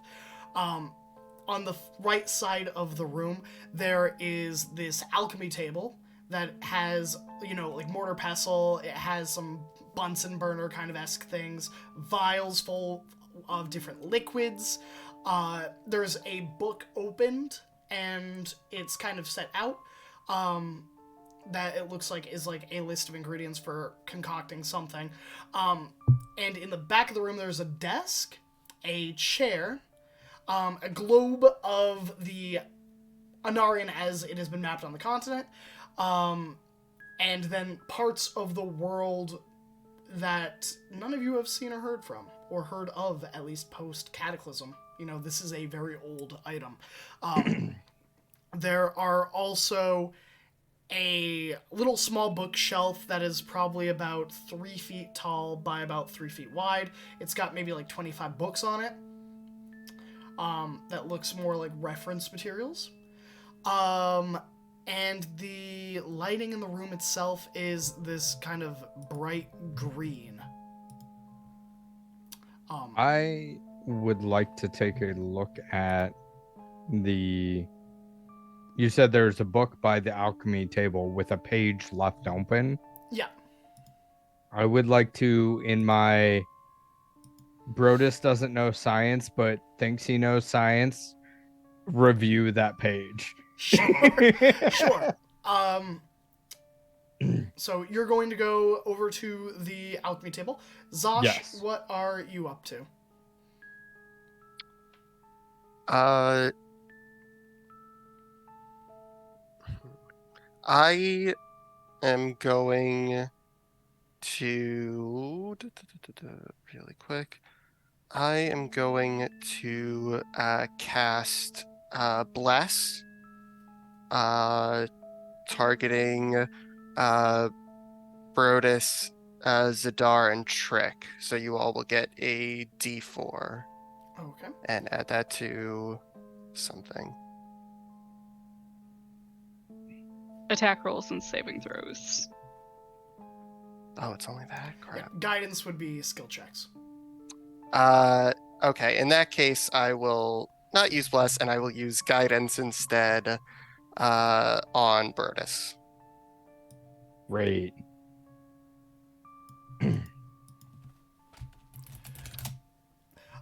On the right side of the room, there is this alchemy table that has, like mortar pestle. It has some Bunsen burner kind of esque things, vials full of different liquids. There's a book opened, and it's kind of set out. That it looks like is like a list of ingredients for concocting something. And in the back of the room, there's a desk, a chair, a globe of the Anarion as it has been mapped on the continent, and then parts of the world that none of you have seen or heard of, at least post-Cataclysm. This is a very old item. There are also a little small bookshelf that is probably about 3 feet tall by about 3 feet wide. It's got maybe like 25 books on it. That looks more like reference materials. And the lighting in the room itself is this kind of bright green. I would like to take a look at the... You said there's a book by the alchemy table with a page left open. Yeah. I would like to, in my Brodus doesn't know science but thinks he knows science, review that page. Sure. So you're going to go over to the alchemy table. Zosh, Yes. What are you up to? I am going to really quick. I am going to cast Bless, targeting Brodus, Zadar, and Trick. So you all will get a D4 Okay. and add that to something. Attack rolls and saving throws. Oh, it's only that? Yeah. Crap. Guidance would be skill checks. Okay, in that case, I will not use Bless, and I will use Guidance instead on Brodus. Great.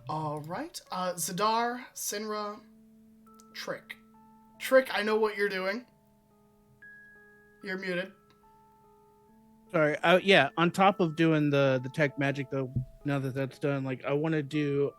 All right. Zadar, Sinra, Trick. Trick, I know what you're doing. You're muted. Sorry. Yeah. On top of doing the tech magic, though, now that that's done, like I want to do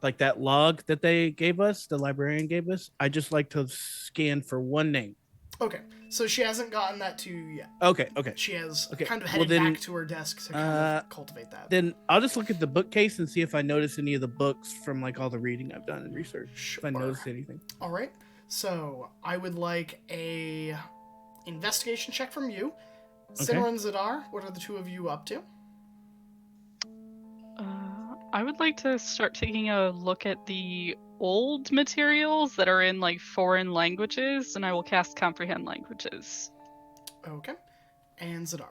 like that log that they gave us, the librarian gave us. I just like to scan for one name. Okay. So she hasn't gotten that to you yet. Okay. Okay. She has Okay, kind of well headed then, back to her desk to kind of cultivate that. Then I'll just look at the bookcase and see if I notice any of the books from like all the reading I've done and research. Sure. If I notice anything. All right. So I would like a investigation check from you. Okay. Sinra and Zadar, what are the two of you up to? I would like to start taking a look at the old materials that are in like foreign languages, and I will cast Comprehend Languages. Okay. And Zadar.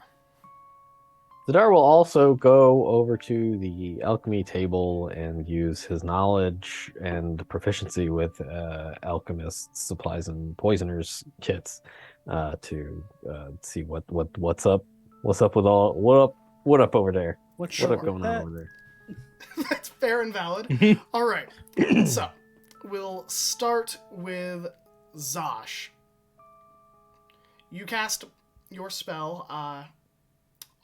Zadar will also go over to the alchemy table and use his knowledge and proficiency with alchemists, supplies, and poisoners kits to see what's up. What's up with all what up over there? What's Sure. What up going on over there? That's fair and valid. All right. So we'll start with Zosh. You cast your spell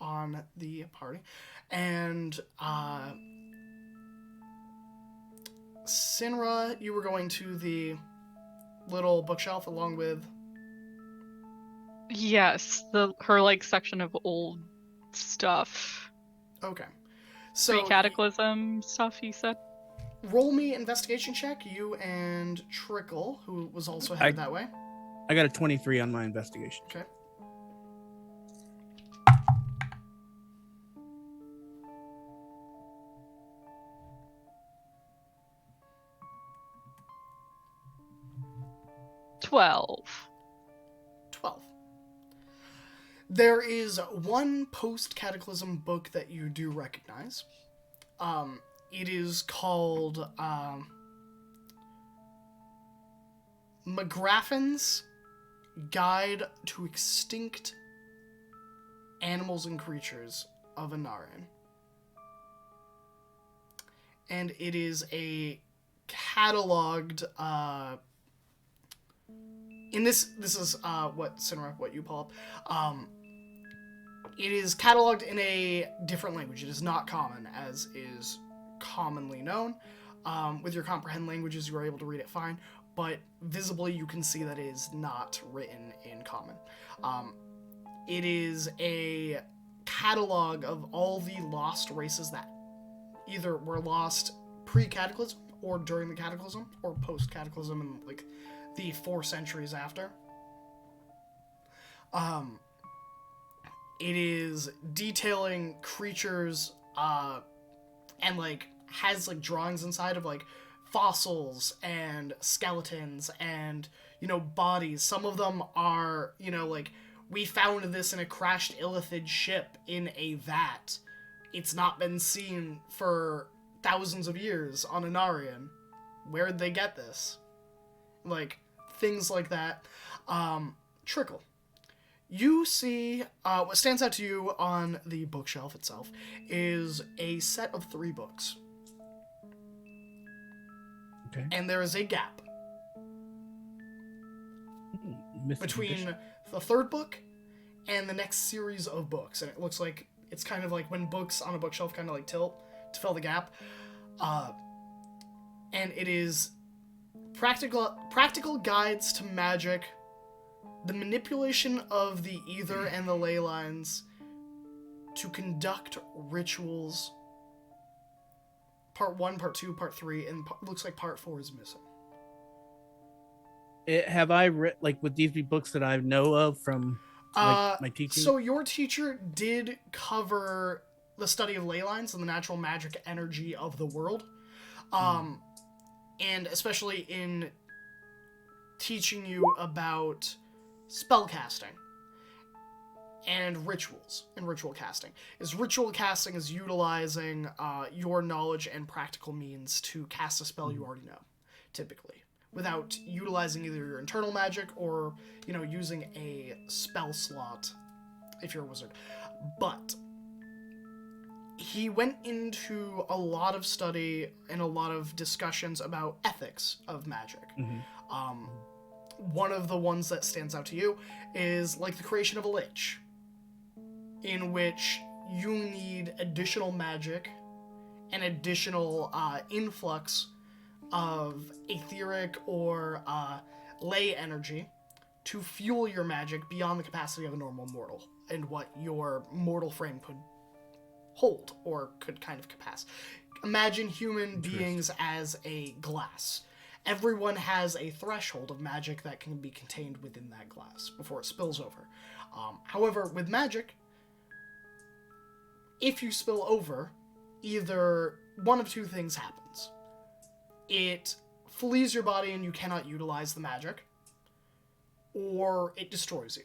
on the party, and Sinra, you were going to the little bookshelf along with... Yes, her like section of old stuff. Okay. So Pre-cataclysm stuff, you said? roll me investigation check, you and Trickle, who was also headed that way. I got a 23 on my investigation. Okay. $12. 12. There is one post-cataclysm book that you do recognize. It is called McGraffin's Guide to Extinct Animals and Creatures of Anarion. And it is a cataloged, this is, what you pull up, it is cataloged in a different language. It is not common, as is commonly known. With your comprehend languages, you are able to read it fine, but visibly you can see that it is not written in common. It is a catalog of all the lost races that either were lost pre-cataclysm or during the cataclysm or post-cataclysm in like the 4 centuries after. It is detailing creatures and like has like drawings inside of like fossils and skeletons and, you know, bodies. Some of them are, you know, like, we found this in a crashed Illithid ship in a vat. It's not been seen for thousands of years on Anarion. Where'd they get this? Like, things like that. Trickle. You see, what stands out to you on the bookshelf itself is a set of 3 books. Okay. And there is a gap Missing between edition. the 3rd book and the next series of books. And it looks like it's kind of like when books on a bookshelf kind of like tilt to fill the gap. And it is practical guides to magic, the manipulation of the ether and the ley lines to conduct rituals. Part 1, Part 2, Part 3, and looks like Part 4 is missing. Have I read, like, would these be books that I know of from like my teaching? So your teacher did cover the study of ley lines and the natural magic energy of the world. And especially in teaching you about spellcasting and rituals and ritual casting. Ritual casting is utilizing your knowledge and practical means to cast a spell you already know, typically, without utilizing either your internal magic or, you know, using a spell slot if you're a wizard. But he went into a lot of study and a lot of discussions about ethics of magic. One of the ones that stands out to you is like the creation of a lich, in which you need additional magic and additional influx of etheric or ley energy to fuel your magic beyond the capacity of a normal mortal and what your mortal frame could hold or could kind of capacity. Imagine human beings as a glass. Everyone has a threshold of magic that can be contained within that glass before it spills over. However, with magic, if you spill over, either one of 2 things happens. It flees your body and you cannot utilize the magic, or it destroys you.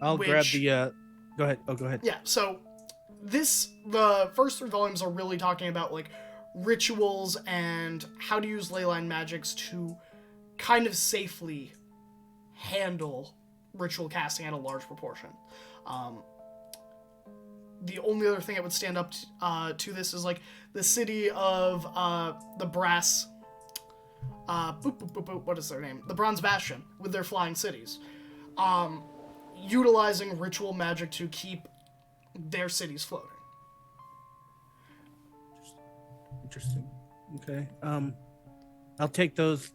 I'll grab the go ahead. Oh, go ahead. Yeah, so the first 3 volumes are really talking about like rituals and how to use leyline magics to kind of safely handle ritual casting at a large proportion. The only other thing that would stand up to this is like the city of the brass what is their name? The Bronze Bastion with their flying cities. Utilizing ritual magic to keep their cities floating. Interesting. Okay. I'll take those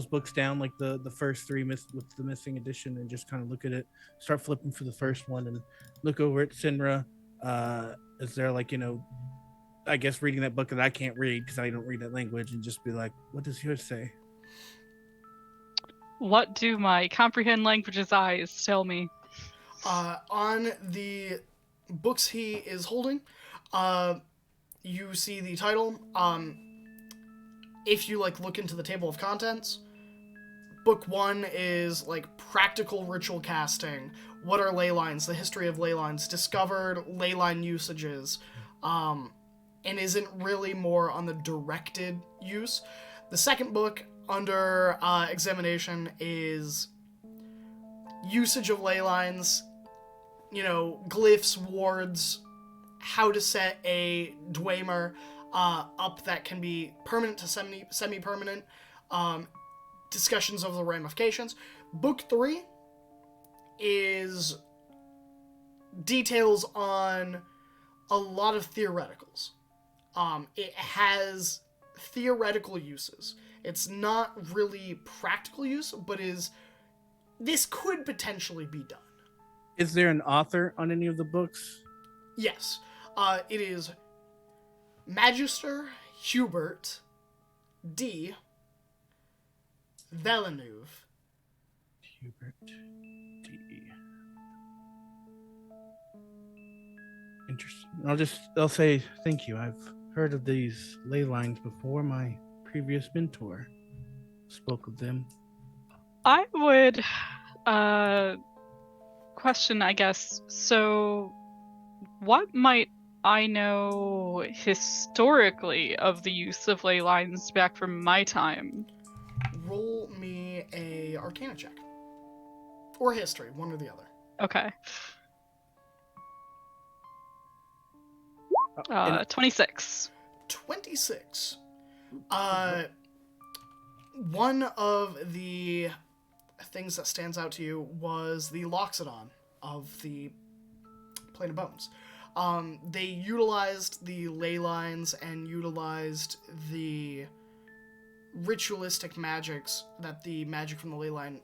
books down, like the first 3 with the missing edition, and just kind of look at it. Start flipping for the first one and look over at Sinra. Is there, like, you know, I guess reading that book that I can't read because I don't read that language, and just be like, what does yours say? What do my comprehend languages eyes tell me? On the books he is holding, you see the title. If you like look into the table of contents, book 1 is like practical ritual casting. What are ley lines? The history of ley lines, discovered ley line usages, and isn't really more on the directed use. The second book under examination is usage of ley lines, glyphs, wards, how to set a Dwemer up that can be permanent to semi-permanent, discussions of the ramifications. Book 3 is details on a lot of theoreticals. It has theoretical uses. It's not really practical use, but this could potentially be done. Is there an author on any of the books? Yes. It is Magister Hubert D. Villeneuve. Hubert D. Interesting. I'll say thank you. I've heard of these ley lines before. My previous mentor spoke of them. I would question, I guess. So, what might I know historically of the use of ley lines back from my time? Roll me a Arcana check. Or history, one or the other. Okay. And 26. 26. One of the things that stands out to you was the Loxodon of the Plane of Bones. They utilized the ley lines and utilized the ritualistic magics that the magic from the ley line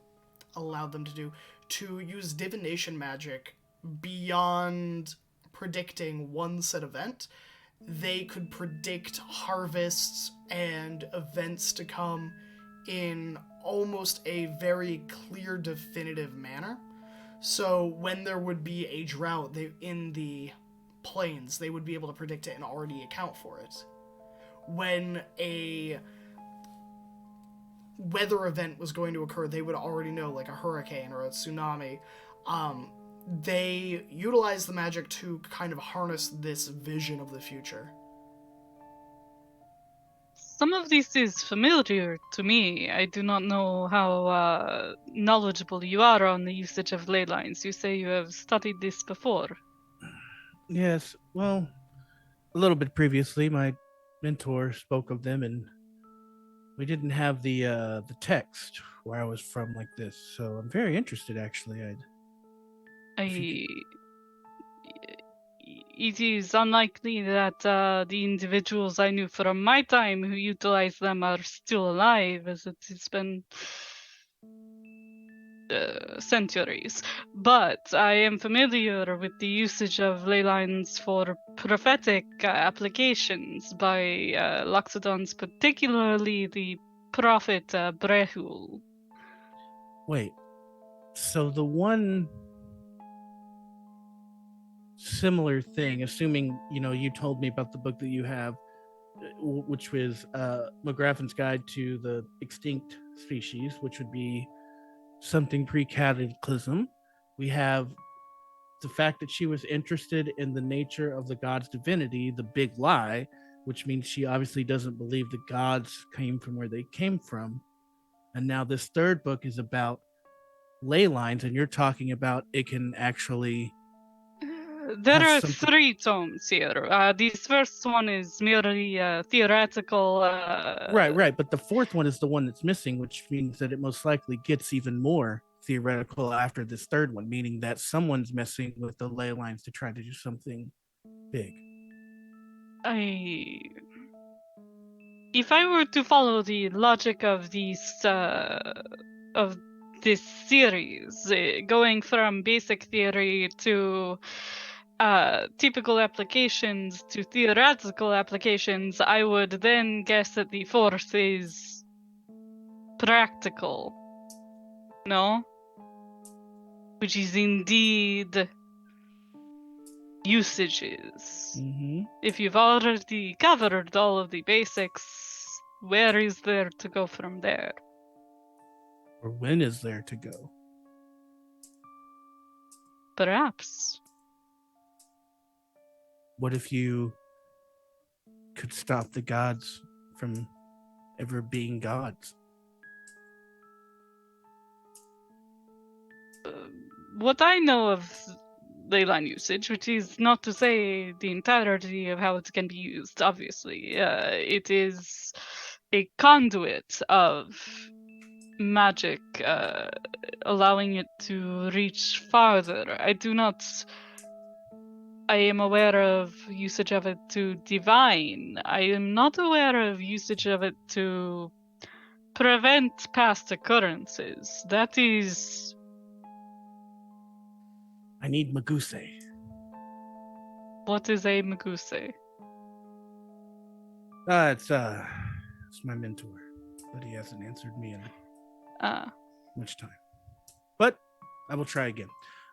allowed them to do to use divination magic beyond predicting one set event. They could predict harvests and events to come in almost a very clear, definitive manner. So when there would be a drought in the plains, they would be able to predict it and already account for it. When a weather event was going to occur, they would already know, like a hurricane or a tsunami. They utilized the magic to kind of harness this vision of the future. Some of this is familiar to me. I do not know how knowledgeable you are on the usage of ley lines. You say you have studied this before. yes, well, a little bit previously, my mentor spoke of them, and we didn't have the text where I was from like this. So I'm very interested, actually. It is unlikely that the individuals I knew from my time who utilized them are still alive, as it has been centuries. But I am familiar with the usage of ley lines for prophetic applications by Loxodons, particularly the prophet Brehul. Wait, so the one similar thing, assuming you told me about the book that you have, which was McGraffin's Guide to the Extinct Species, which would be something pre-cataclysm. We have the fact that she was interested in the nature of the god's divinity, the big lie, which means she obviously doesn't believe the gods came from where they came from. And now this third book is about ley lines, and you're talking about it can actually There have are something. 3 tomes here. This first one is merely theoretical. Right. But the fourth one is the one that's missing, which means that it most likely gets even more theoretical after this third one, meaning that someone's messing with the ley lines to try to do something big. If I were to follow the logic of this series, going from basic theory to typical applications to theoretical applications, I would then guess that the fourth is practical. No? Which is indeed usages. Mm-hmm. If you've already covered all of the basics, where is there to go from there? Or when is there to go? Perhaps. What if you could stop the gods from ever being gods? what I know of ley line usage, which is not to say the entirety of how it can be used, obviously, it is a conduit of magic, allowing it to reach farther. I am aware of usage of it to divine. I am not aware of usage of it to prevent past occurrences. That is... I need Maguse. What is a Maguse? It's my mentor, but he hasn't answered me in much time. But I will try again.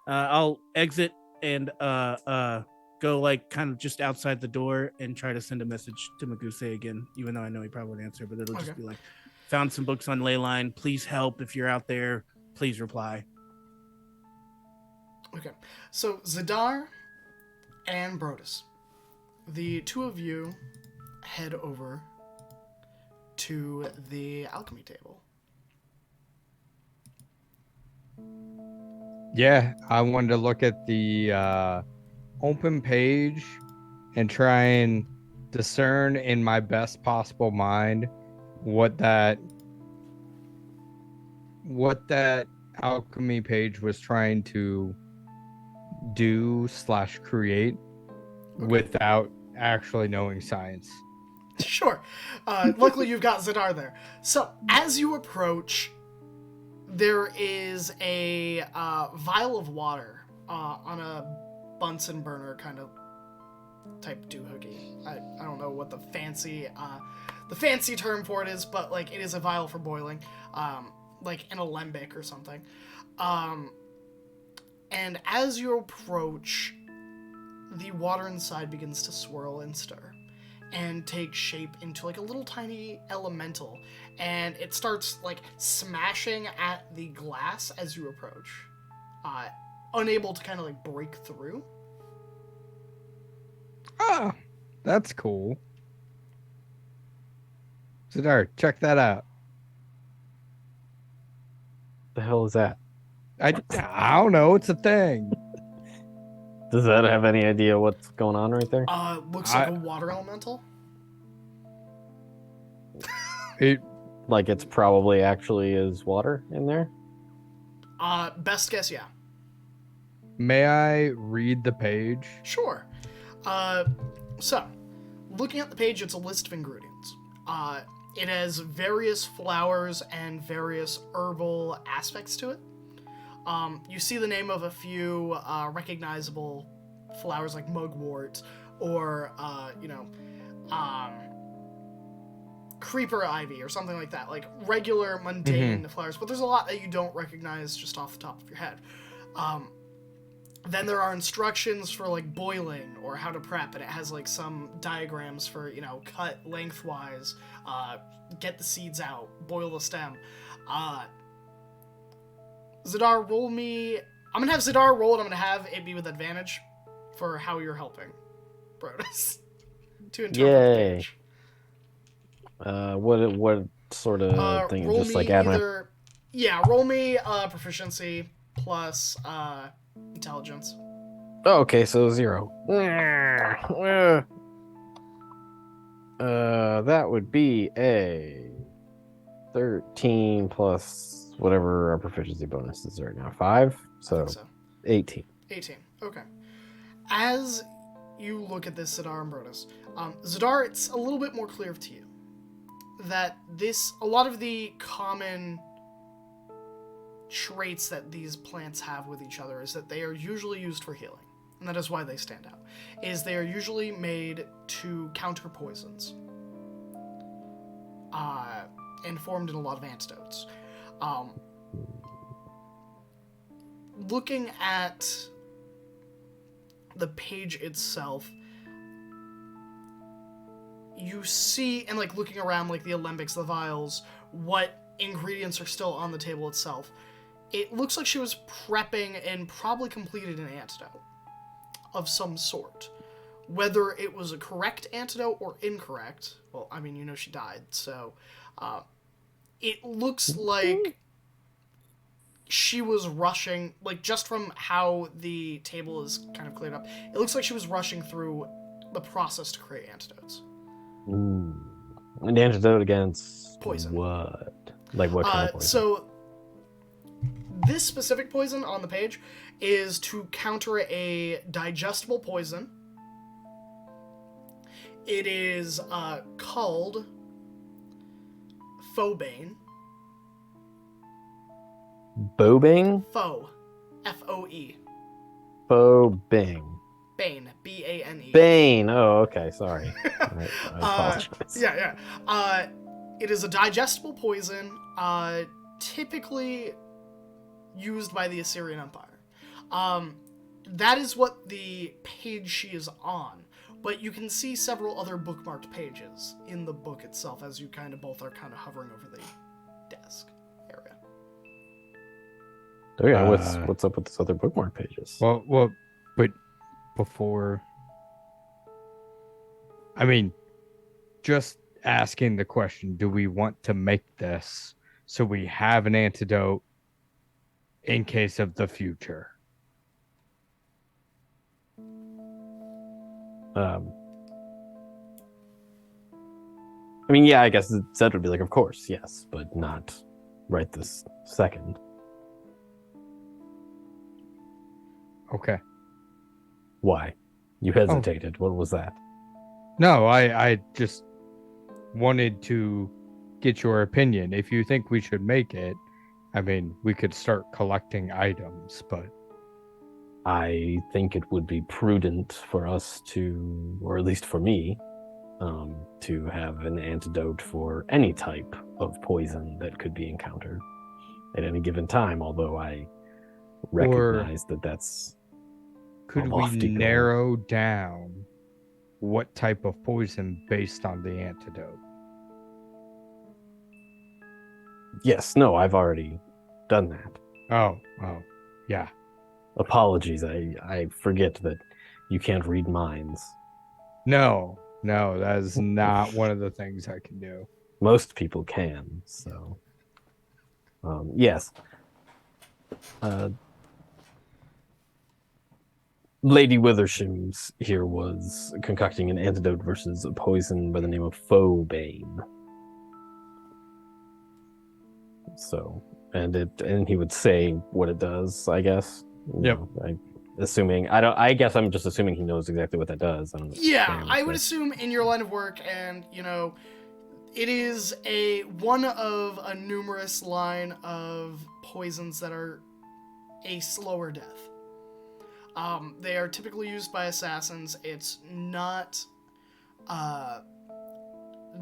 I'll exit and go like kind of just outside the door and try to send a message to Maguse again, even though I know he probably won't answer, but it'll just be like, found some books on Leyline. Please help if you're out there. Please reply. Okay. So Zadar and Brodus, the two of you head over to the alchemy table. Yeah, I wanted to look at the open page and try and discern in my best possible mind what that alchemy page was trying to do / create without actually knowing science. Sure. Luckily, you've got Zadar there. So, as you approach, there is a vial of water on a Bunsen burner kind of type doohickey. I don't know what the fancy term for it is, but like it is a vial for boiling, like an alembic or something. And as you approach, the water inside begins to swirl and stir and take shape into like a little tiny elemental, and it starts like smashing at the glass as you approach, unable to kind of like break through. Ah, that's cool. Zadar, check that out. The hell is that? I don't know. It's a thing. Does that have any idea what's going on right there? Looks like a water elemental. It Like it's probably actually is water in there? Best guess, yeah. May I read the page? Sure. So, looking at the page, it's a list of ingredients. It has various flowers and various herbal aspects to it. You see the name of a few recognizable flowers like mugwort or, creeper ivy or something like that. Like regular, mundane flowers. But there's a lot that you don't recognize just off the top of your head. Then there are instructions for like boiling or how to prep, and it has like some diagrams for, cut lengthwise, get the seeds out, boil the stem. Zadar, roll me. I'm gonna have Zadar roll, and I'm gonna have it be with advantage for how you're helping Brodus to interpret the page. What sort of thing? Roll Just me like add my... either. Yeah, roll me proficiency plus intelligence. Oh, okay, so 0. That would be a 13 plus whatever our proficiency bonus is right now. 5? So 18. 18. Okay. As you look at this, Zadar and Brodus, Zadar, it's a little bit more clear to you that a lot of the common traits that these plants have with each other is that they are usually used for healing, and that is why they stand out, is they are usually made to counter poisons, and formed in a lot of antidotes. Looking at the page itself, you see, and like looking around like the alembics, the vials, what ingredients are still on the table itself, it looks like she was prepping and probably completed an antidote of some sort. Whether it was a correct antidote or incorrect, well, I mean, she died, so it looks like she was rushing, like, just from how the table is kind of cleared up, it looks like she was rushing through the process to create antidotes. Ooh. An antidote against Poison. what? Like what kind of poison? So, this specific poison on the page is to counter a digestible poison. It is called Phobane. Bobing? Foe. F-O-E. Phobing. Bane. B-A-N-E. Bane. Oh, okay. Sorry. I apologize. Yeah. It is a digestible poison, typically used by the Assyrian Empire. That is what the page she is on, but you can see several other bookmarked pages in the book itself as you both are hovering over the desk area. Okay, what's up with these other bookmark pages? Well, but before, I mean, just asking the question, do we want to make this so we have an antidote in case of the future? I mean, yeah, I guess Zed would be like, of course, yes, but not right this second. Okay. Why? You hesitated. What was that? No, I just wanted to get your opinion. If you think we should make it, I mean, we could start collecting items, but I think it would be prudent for us to, or at least for me, to have an antidote for any type of poison that could be encountered at any given time, although I recognize that that's could a we lofty goal. narrow down what type of poison based on the antidote? Yes, no, I've already done that. Oh, yeah. Apologies, I forget that you can't read minds. No, that is not one of the things I can do. Most people can, so yes. Lady Withersham's here was concocting an antidote versus a poison by the name of Phobane. So, and he would say what it does, I guess. Yep. I guess I'm just assuming he knows exactly what that does. I would assume in your line of work, and it is one of a numerous line of poisons that are a slower death. They are typically used by assassins. It's not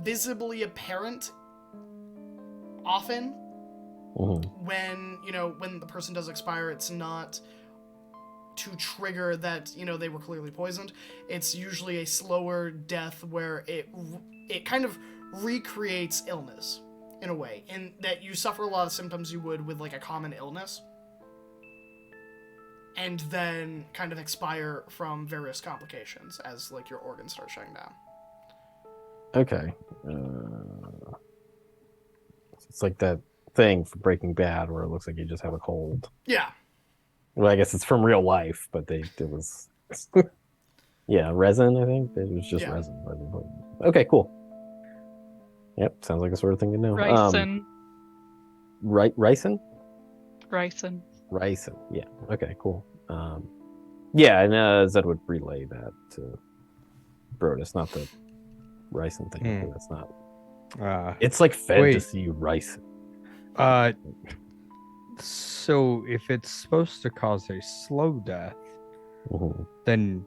visibly apparent often. Mm-hmm. When the person does expire, it's not to trigger that they were clearly poisoned. It's usually a slower death where it kind of recreates illness in a way, in that you suffer a lot of symptoms you would with like a common illness, and then kind of expire from various complications as like your organs start shutting down. Okay. It's like that thing for Breaking Bad where it looks like you just have a cold. Yeah. Well, I guess it's from real life, but it was yeah, resin, I think. It was just resin. Okay, cool. Yep, sounds like a sort of thing to know. Ricin. Ricin? Ricin. Yeah. Okay, cool. Yeah, and Zed would relay that to Brodus, not the ricin thing. That's not. It's like fantasy ricin. So if it's supposed to cause a slow death, then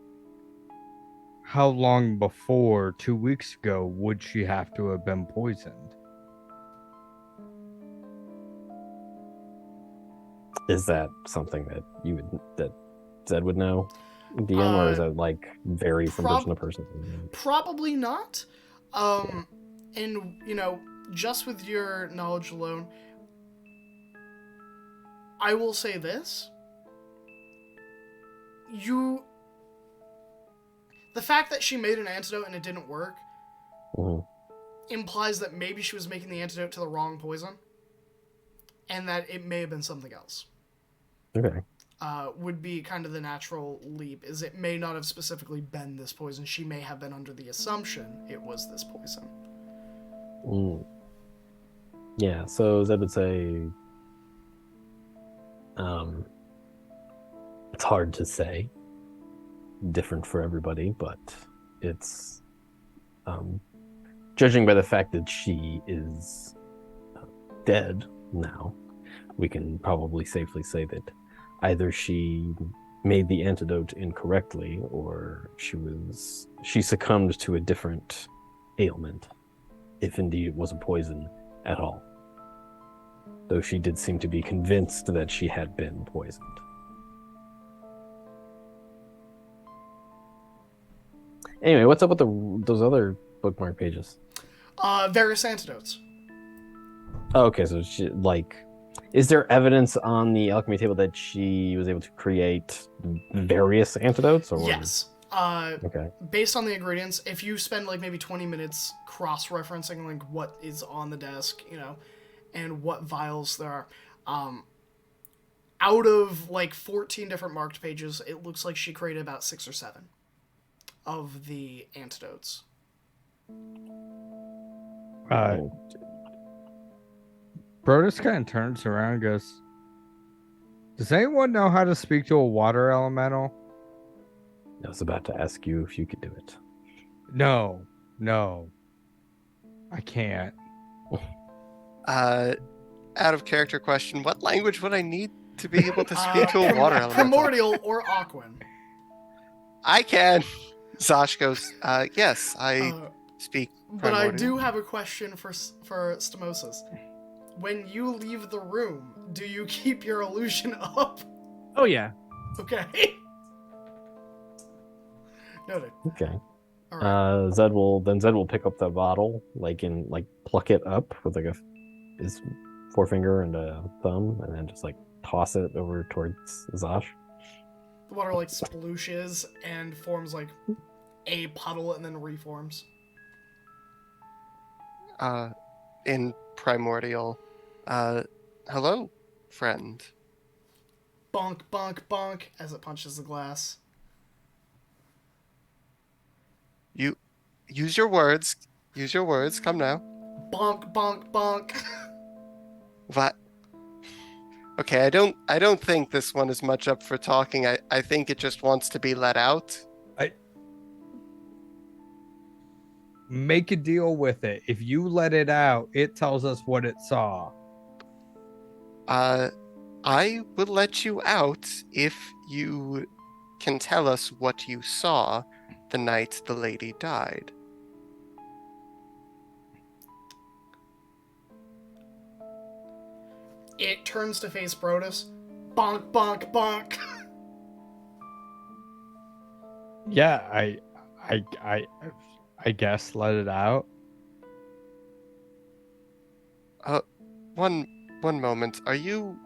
how long before 2 weeks ago would she have to have been poisoned? Is that something that Zed would know, DM, or is it like vary from person to person? Probably not. And just with your knowledge alone, I will say this. The fact that she made an antidote and it didn't work implies that maybe she was making the antidote to the wrong poison, and that it may have been something else. Okay. Would be kind of the natural leap, is it may not have specifically been this poison. She may have been under the assumption it was this poison. Mm. Yeah, so Zed would say, it's hard to say, different for everybody, but it's, judging by the fact that she is dead now, we can probably safely say that either she made the antidote incorrectly or she succumbed to a different ailment, if indeed it was a poison at all. Though she did seem to be convinced that she had been poisoned. Anyway, what's up with those other bookmark pages? Various antidotes. Oh, okay, so she, is there evidence on the alchemy table that she was able to create various antidotes? Or Yes. Okay. Based on the ingredients, if you spend like maybe 20 minutes cross-referencing like what is on the desk, and what vials there are, out of like 14 different marked pages, it looks like she created about 6 or 7 of the antidotes. Brodus kind of turns around and goes, does anyone know how to speak to a water elemental? I was about to ask you if you could do it. No, I can't. Out of character question, what language would I need to be able to speak to a water elemental? Primordial or Aquan. I can. Zosh goes, yes, I speak But I primordial. do have a question for Stimosis. When you leave the room, do you keep your illusion up? Oh yeah. Okay. Noted. Okay. All right. Zed will pick up the bottle, pluck it up with his forefinger and a thumb, and then just toss it over towards Zosh. The water splooshes and forms a puddle and then reforms. In primordial, hello, friend. Bonk, bonk, bonk, as it punches the glass. You use your words. Use your words. Come now. Bonk, bonk, bonk. What? Okay, I don't think this one is much up for talking. I think it just wants to be let out. Make a deal with it. If you let it out, it tells us what it saw. I will let you out if you can tell us what you saw the night the lady died. It turns to face Brodus. Bonk, bonk, bonk. Yeah, I guess let it out. One moment. Are you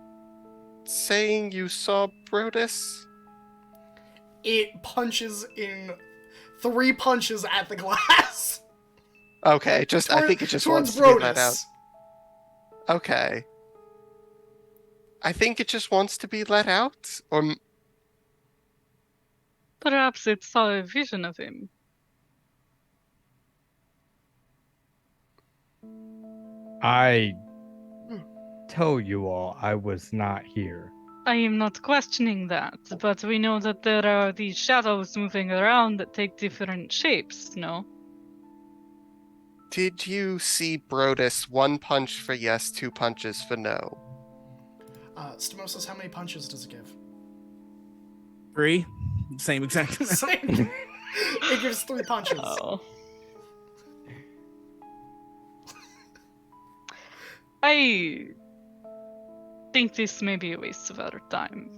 saying you saw Brodus? It punches in 3 punches at the glass. Okay, I think it just wants to Brodus. be let out. Okay. I think it just wants to be let out, or Perhaps it saw a vision of him. I tell you all, I was not here. I am not questioning that, but we know that there are these shadows moving around that take different shapes, no? did you see Brodus 1 punch for yes, 2 punches for no? Stimosis, how many punches does it give? 3. Same exact amount. Same. It gives 3 punches. Oh. I think this may be a waste of our time.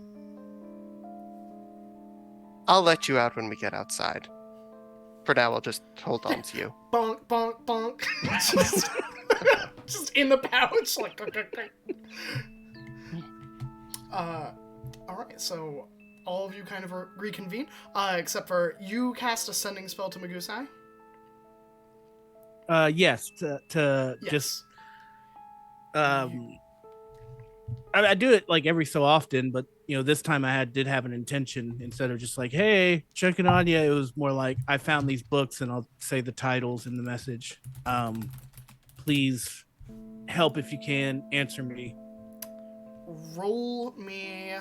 I'll let you out when we get outside. For now, I'll just hold on to you. Bonk, bonk, bonk. just in the pouch. Alright, so all of you kind of reconvene, except for you cast a sending spell to Magusai. Yes, to Yes. just I do it like every so often, but this time I did have an intention instead of just like, hey, checking on you. It was more like I found these books and I'll say the titles in the message. Please help if you can. Answer me. Roll me.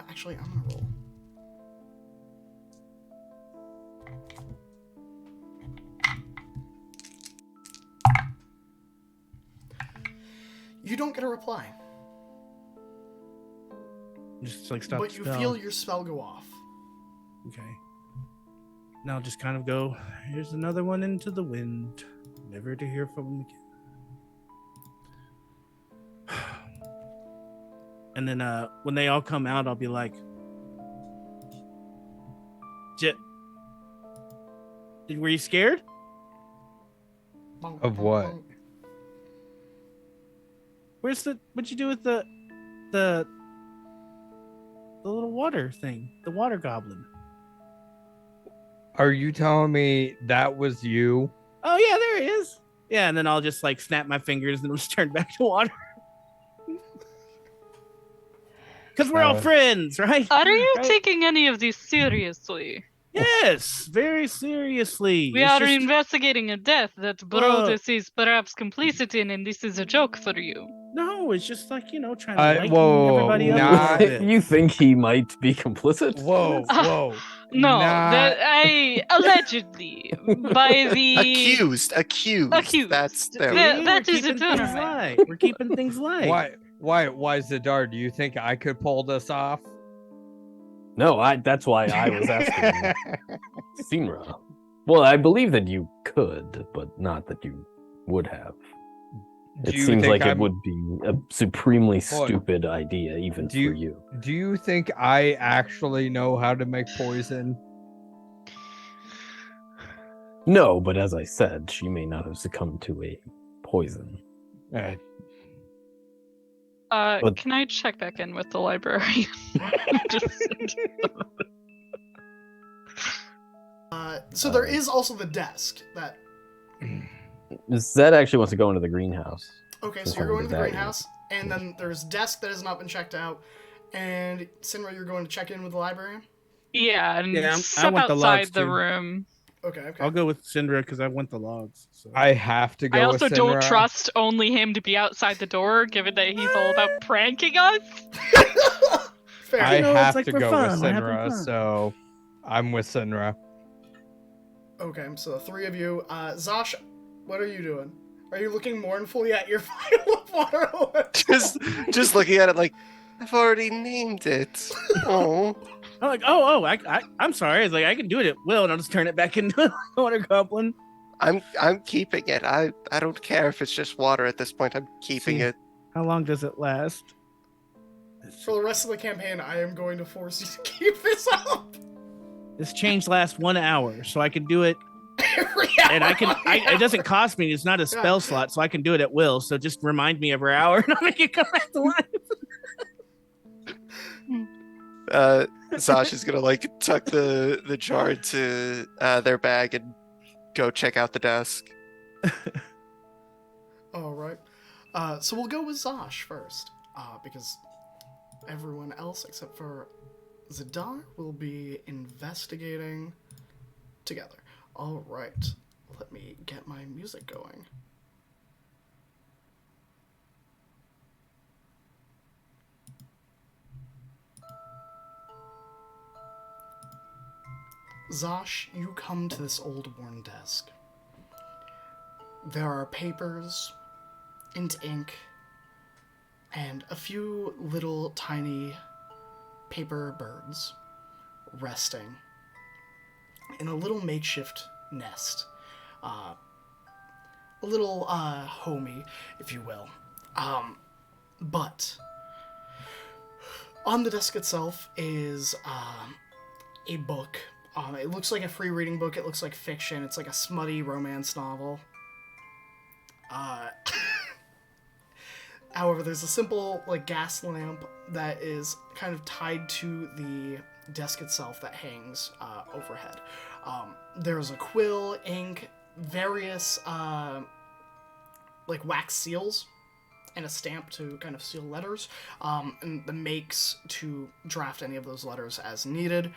Actually, I'm gonna roll. You don't get a reply. Just like stop. But the you spell. feel your spell go off. Okay. Now I'll just kind of go, here's another one into the wind, never to hear from him again. And then when they all come out, I'll be like, were you scared? Of what? What'd you do with the little water thing, the water goblin? Are you telling me that was you? Oh yeah, there he is. Yeah, and then I'll just like snap my fingers and it'll just turn back to water. Because we're all friends, right? Are you Right? taking any of these seriously? Yes, very seriously. We are investigating a death that Brodus is perhaps complicit in, and this is a joke for you. No, it's just like, trying to lighten whoa, everybody up a not- little bit. You think he might be complicit? Whoa. No, not- that I allegedly by the Accused. That's their that is a things tournament. light. We're keeping things light. Why, Zadar? Do you think I could pull this off? No, that's why I was asking Sinra. Well, I believe that you could, but not that you would have. It seems like it would be a supremely stupid idea, even for you. Do you think I actually know how to make poison? No, but as I said, she may not have succumbed to a poison. Can I check back in with the library? So there is also the desk that. Zed actually wants to go into the greenhouse. Okay, so you're going to the greenhouse, and then there's desk that has not been checked out, and Sinra, you're going to check in with the librarian. Yeah, and I step want the logs outside the too. room. Okay. I'll go with Syndra because I want the logs. So. I have to go. I also with don't Sinra. trust only him to be outside the door, given that he's all about pranking us. Fair. I have like to for go fun. with We're having Sinra, fun. so I'm with Sinra. Okay, so the three of you. Zosh, what are you doing? Are you looking mournfully at your vial of water? just looking at it like, I've already named it. Oh. I'm like, I'm sorry. It's like I can do it at will, and I'll just turn it back into a water goblin. I'm keeping it. I don't care if it's just water at this point. I'm keeping See. it. How long does it last? For the rest of the campaign, I am going to force you to keep this up. This change lasts 1 hour, so I can do it. Every hour. And it doesn't cost me. It's not a spell slot, so I can do it at will. So just remind me every hour, and I'll make it come back to life. Sasha's gonna like tuck the jar into their bag and go check out the desk. All right. So we'll go with Zosh first, because everyone else except for Zadar will be investigating together. All right. Let me get my music going. Zosh, you come to this old worn desk. There are papers and ink and a few little tiny paper birds resting in a little makeshift nest. A little homey, if you will. But on the desk itself is a book. It looks like a free reading book. It looks like fiction. It's like a smutty romance novel. However, there's a simple like gas lamp that is kind of tied to the desk itself that hangs overhead. There's a quill, ink, various like wax seals and a stamp to kind of seal letters, and the makes to draft any of those letters as needed.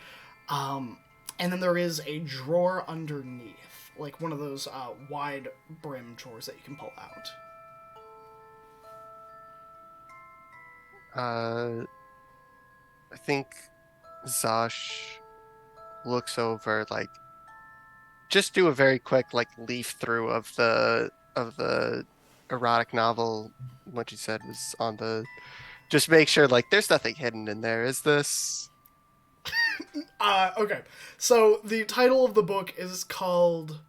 And then there is a drawer underneath, like one of those wide brim drawers that you can pull out. I think Zosh looks over, like, just do a very quick like leaf through of the erotic novel. What you said was on the. Just make sure like there's nothing hidden in there. Is this? Okay, so the title of the book is called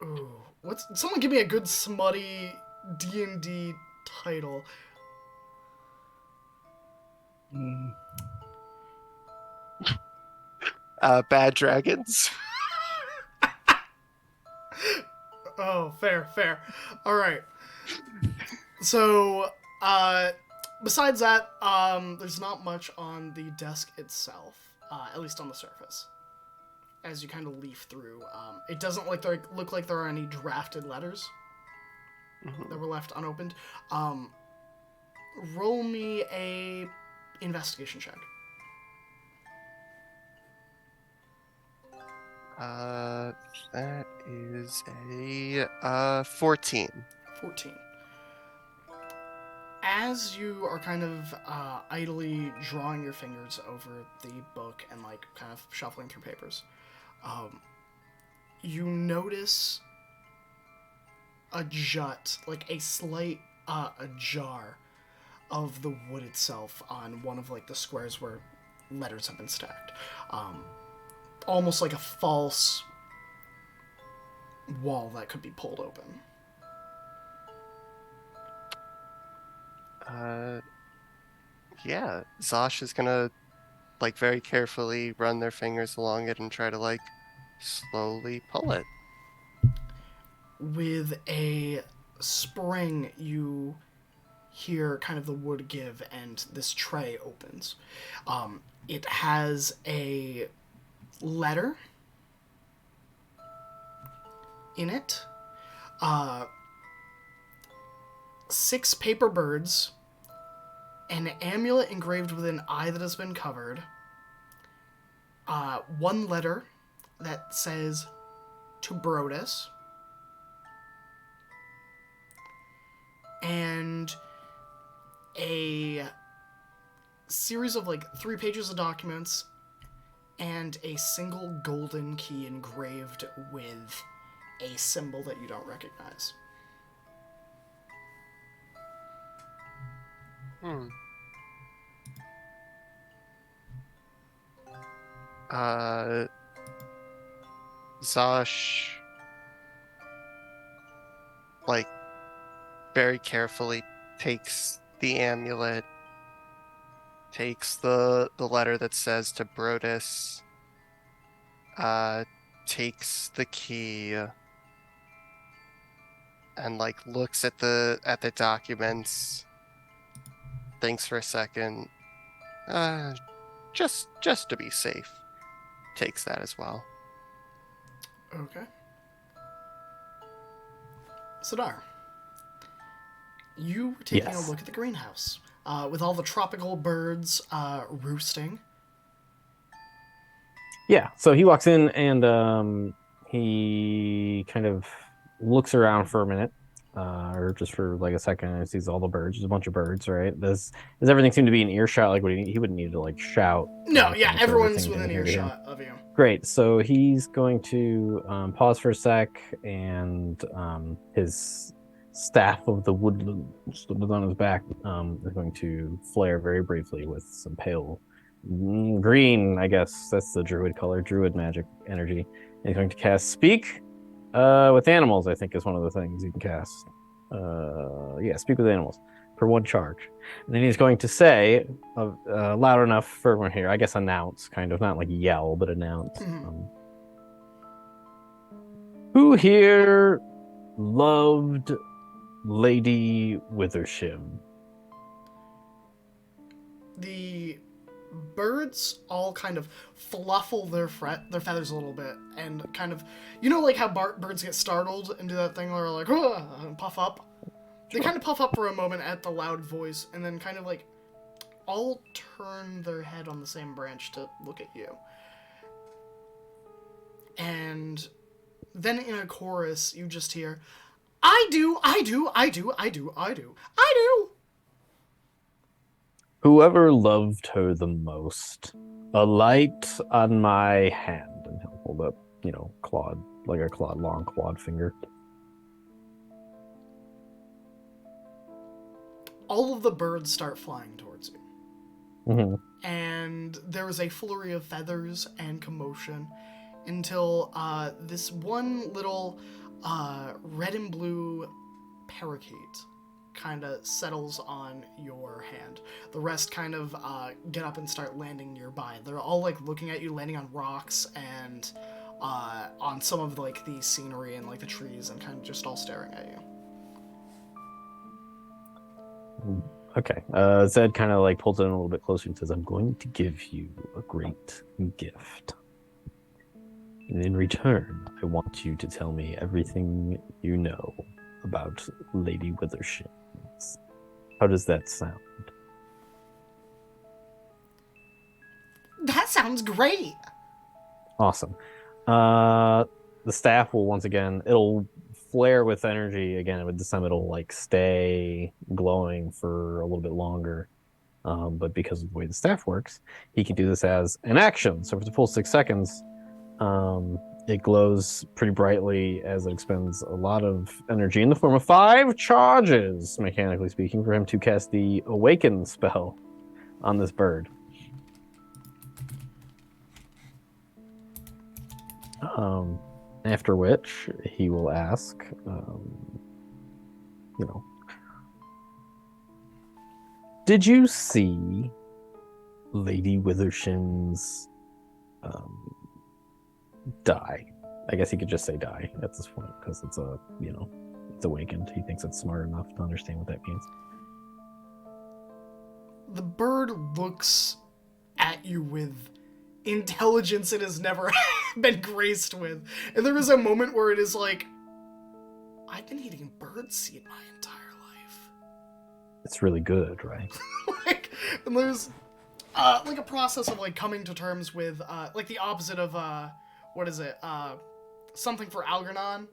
ooh, someone give me a good smutty D&D title. Bad dragons. Oh, fair. All right. So, besides that, there's not much on the desk itself, at least on the surface. As you kind of leaf through, it doesn't look like there are any drafted letters that were left unopened. Roll me a investigation check. That is a 14. 14. As you are kind of idly drawing your fingers over the book and like kind of shuffling through papers, you notice a jut, like a slight jar of the wood itself on one of like the squares where letters have been stacked. Almost like a false wall that could be pulled open. Yeah, Zosh is gonna like very carefully run their fingers along it and try to like slowly pull it. With a spring, you hear kind of the wood give and this tray opens. It has a letter in it, 6 paper birds, an amulet engraved with an eye that has been covered, 1 letter that says to Brodus, and a series of like 3 pages of documents and a single golden key engraved with a symbol that you don't recognize. Zosh like very carefully takes the amulet, takes the letter that says to Brodus, takes the key, and like looks at the documents, thinks for a second, just to be safe, takes that as well. Okay. Sidar, you were taking Yes. a look at the greenhouse with all the tropical birds roosting. Yeah, so he walks in and he kind of looks around for a minute, or just for like a second, and sees all the birds. There's a bunch of birds, right? Does everything seem to be in earshot? Like, he wouldn't need to like shout. No, or yeah, anything, so everyone's everything's within in here to him. earshot of you. Great. So he's going to pause for a sec, and his staff of the woodland on his back is going to flare very briefly with some pale green, I guess that's the druid color, druid magic energy. And he's going to cast Speak with Animals, I think is one of the things you can cast. Yeah, Speak with Animals for 1 charge. And then he's going to say, loud enough for everyone here, I guess announce, kind of, not like yell, but announce. Who here loved Lady Withershim? The birds all kind of fluffle their feathers a little bit and kind of, you know, like how birds get startled and do that thing where they're like, and puff up? They kind of puff up for a moment at the loud voice and then kind of like all turn their head on the same branch to look at you. And then in a chorus, you just hear, I do, I do, I do, I do, I do, I do. Whoever loved her the most, a light on my hand. And he'll hold up, clawed, like a long clawed finger. All of the birds start flying towards you. Mm-hmm. And there is a flurry of feathers and commotion until this one little red and blue parakeet kind of settles on your hand. The rest kind of get up and start landing nearby. They're all like looking at you, landing on rocks and on some of like the scenery and like the trees, and kind of just all staring at you. Okay. Zed kind of like pulls it in a little bit closer and says, I'm going to give you a great gift. And in return, I want you to tell me everything you know about Lady Withershins. How does that sound? That sounds great! Awesome. The staff will once again, it'll flare with energy again, but this time it'll like stay glowing for a little bit longer. But because of the way the staff works, he can do this as an action. So for the full 6 seconds, it glows pretty brightly as it expends a lot of energy in the form of 5 charges, mechanically speaking, for him to cast the Awaken spell on this bird. After which he will ask, did you see Lady Withershins die? I guess he could just say die at this point because it's it's awakened. He thinks it's smart enough to understand what that means. The bird looks at you with intelligence it has never been graced with. And there is a moment where it is like, I've been eating birdseed my entire life. It's really good, right? And there's like a process of like coming to terms with like the opposite of what is it? Something for Algernon.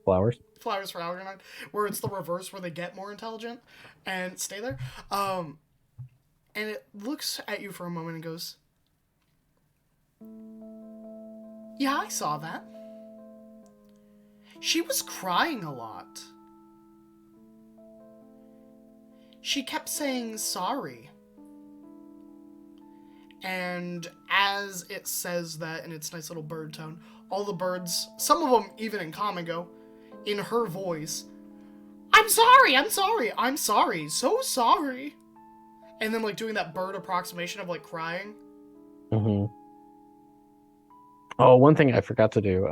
Flowers for Algernon, where it's the reverse, where they get more intelligent and stay there. And it looks at you for a moment and goes, yeah, I saw that. She was crying a lot. She kept saying sorry. And as it says that in its nice little bird tone, all the birds, some of them even in common, go, in her voice, I'm sorry, I'm sorry, I'm sorry, so sorry. And then like doing that bird approximation of like crying. Mm-hmm. Oh, one thing I forgot to do,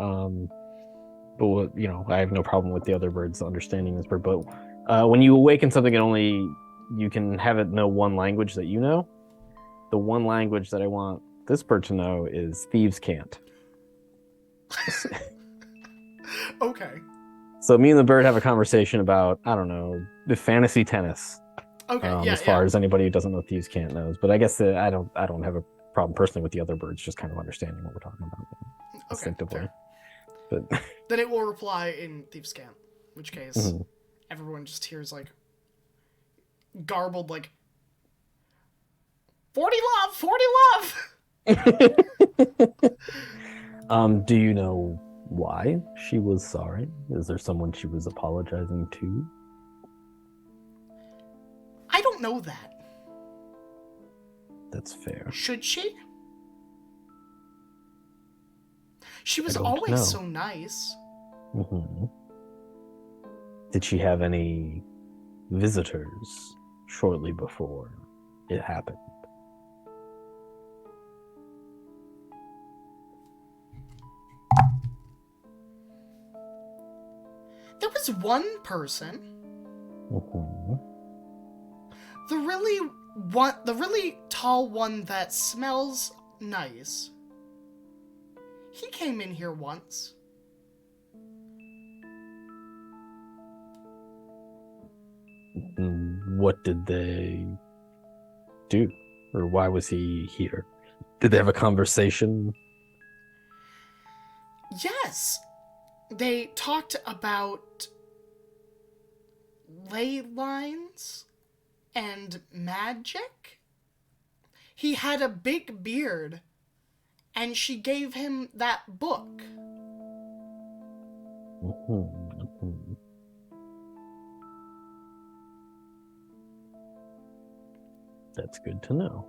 but I have no problem with the other birds understanding this bird, but when you awaken something, you can have it know one language that you know. The one language that I want this bird to know is thieves can't. Okay. So me and the bird have a conversation about, I don't know, the fantasy tennis. Okay, as far as anybody who doesn't know thieves can't knows, but I guess I don't have a problem personally with the other birds just kind of understanding what we're talking about instinctively. But then it will reply in thieves can't, in which case everyone just hears like garbled like 40 love. Do you know why she was sorry? Is there someone she was apologizing to? I don't know that. That's fair. Should she? She was always so nice. Mm-hmm. Did she have any visitors shortly before it happened? There was one person. Mm-hmm. The really tall one that smells nice. He came in here once. What did they do? Or why was he here? Did they have a conversation? Yes. They talked about ley lines and magic. He had a big beard, and she gave him that book. That's good to know.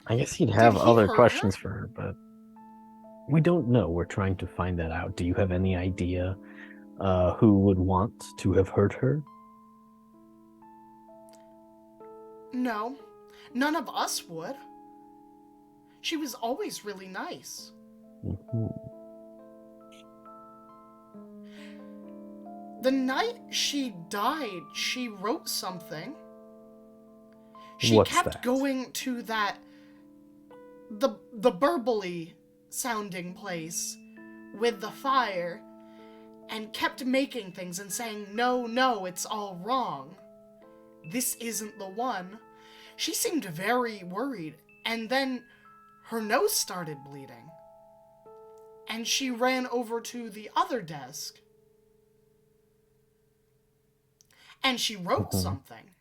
I guess he'd have he other hurt questions her? for her, but we don't know. We're trying to find that out. Do you have any idea who would want to have hurt her? No, none of us would. She was always really nice. The night she died, she wrote something. She What's kept that? going to the burbly sounding place with the fire and kept making things and saying, no, it's all wrong. This isn't the one. She seemed very worried, and then her nose started bleeding. And she ran over to the other desk. And she wrote something.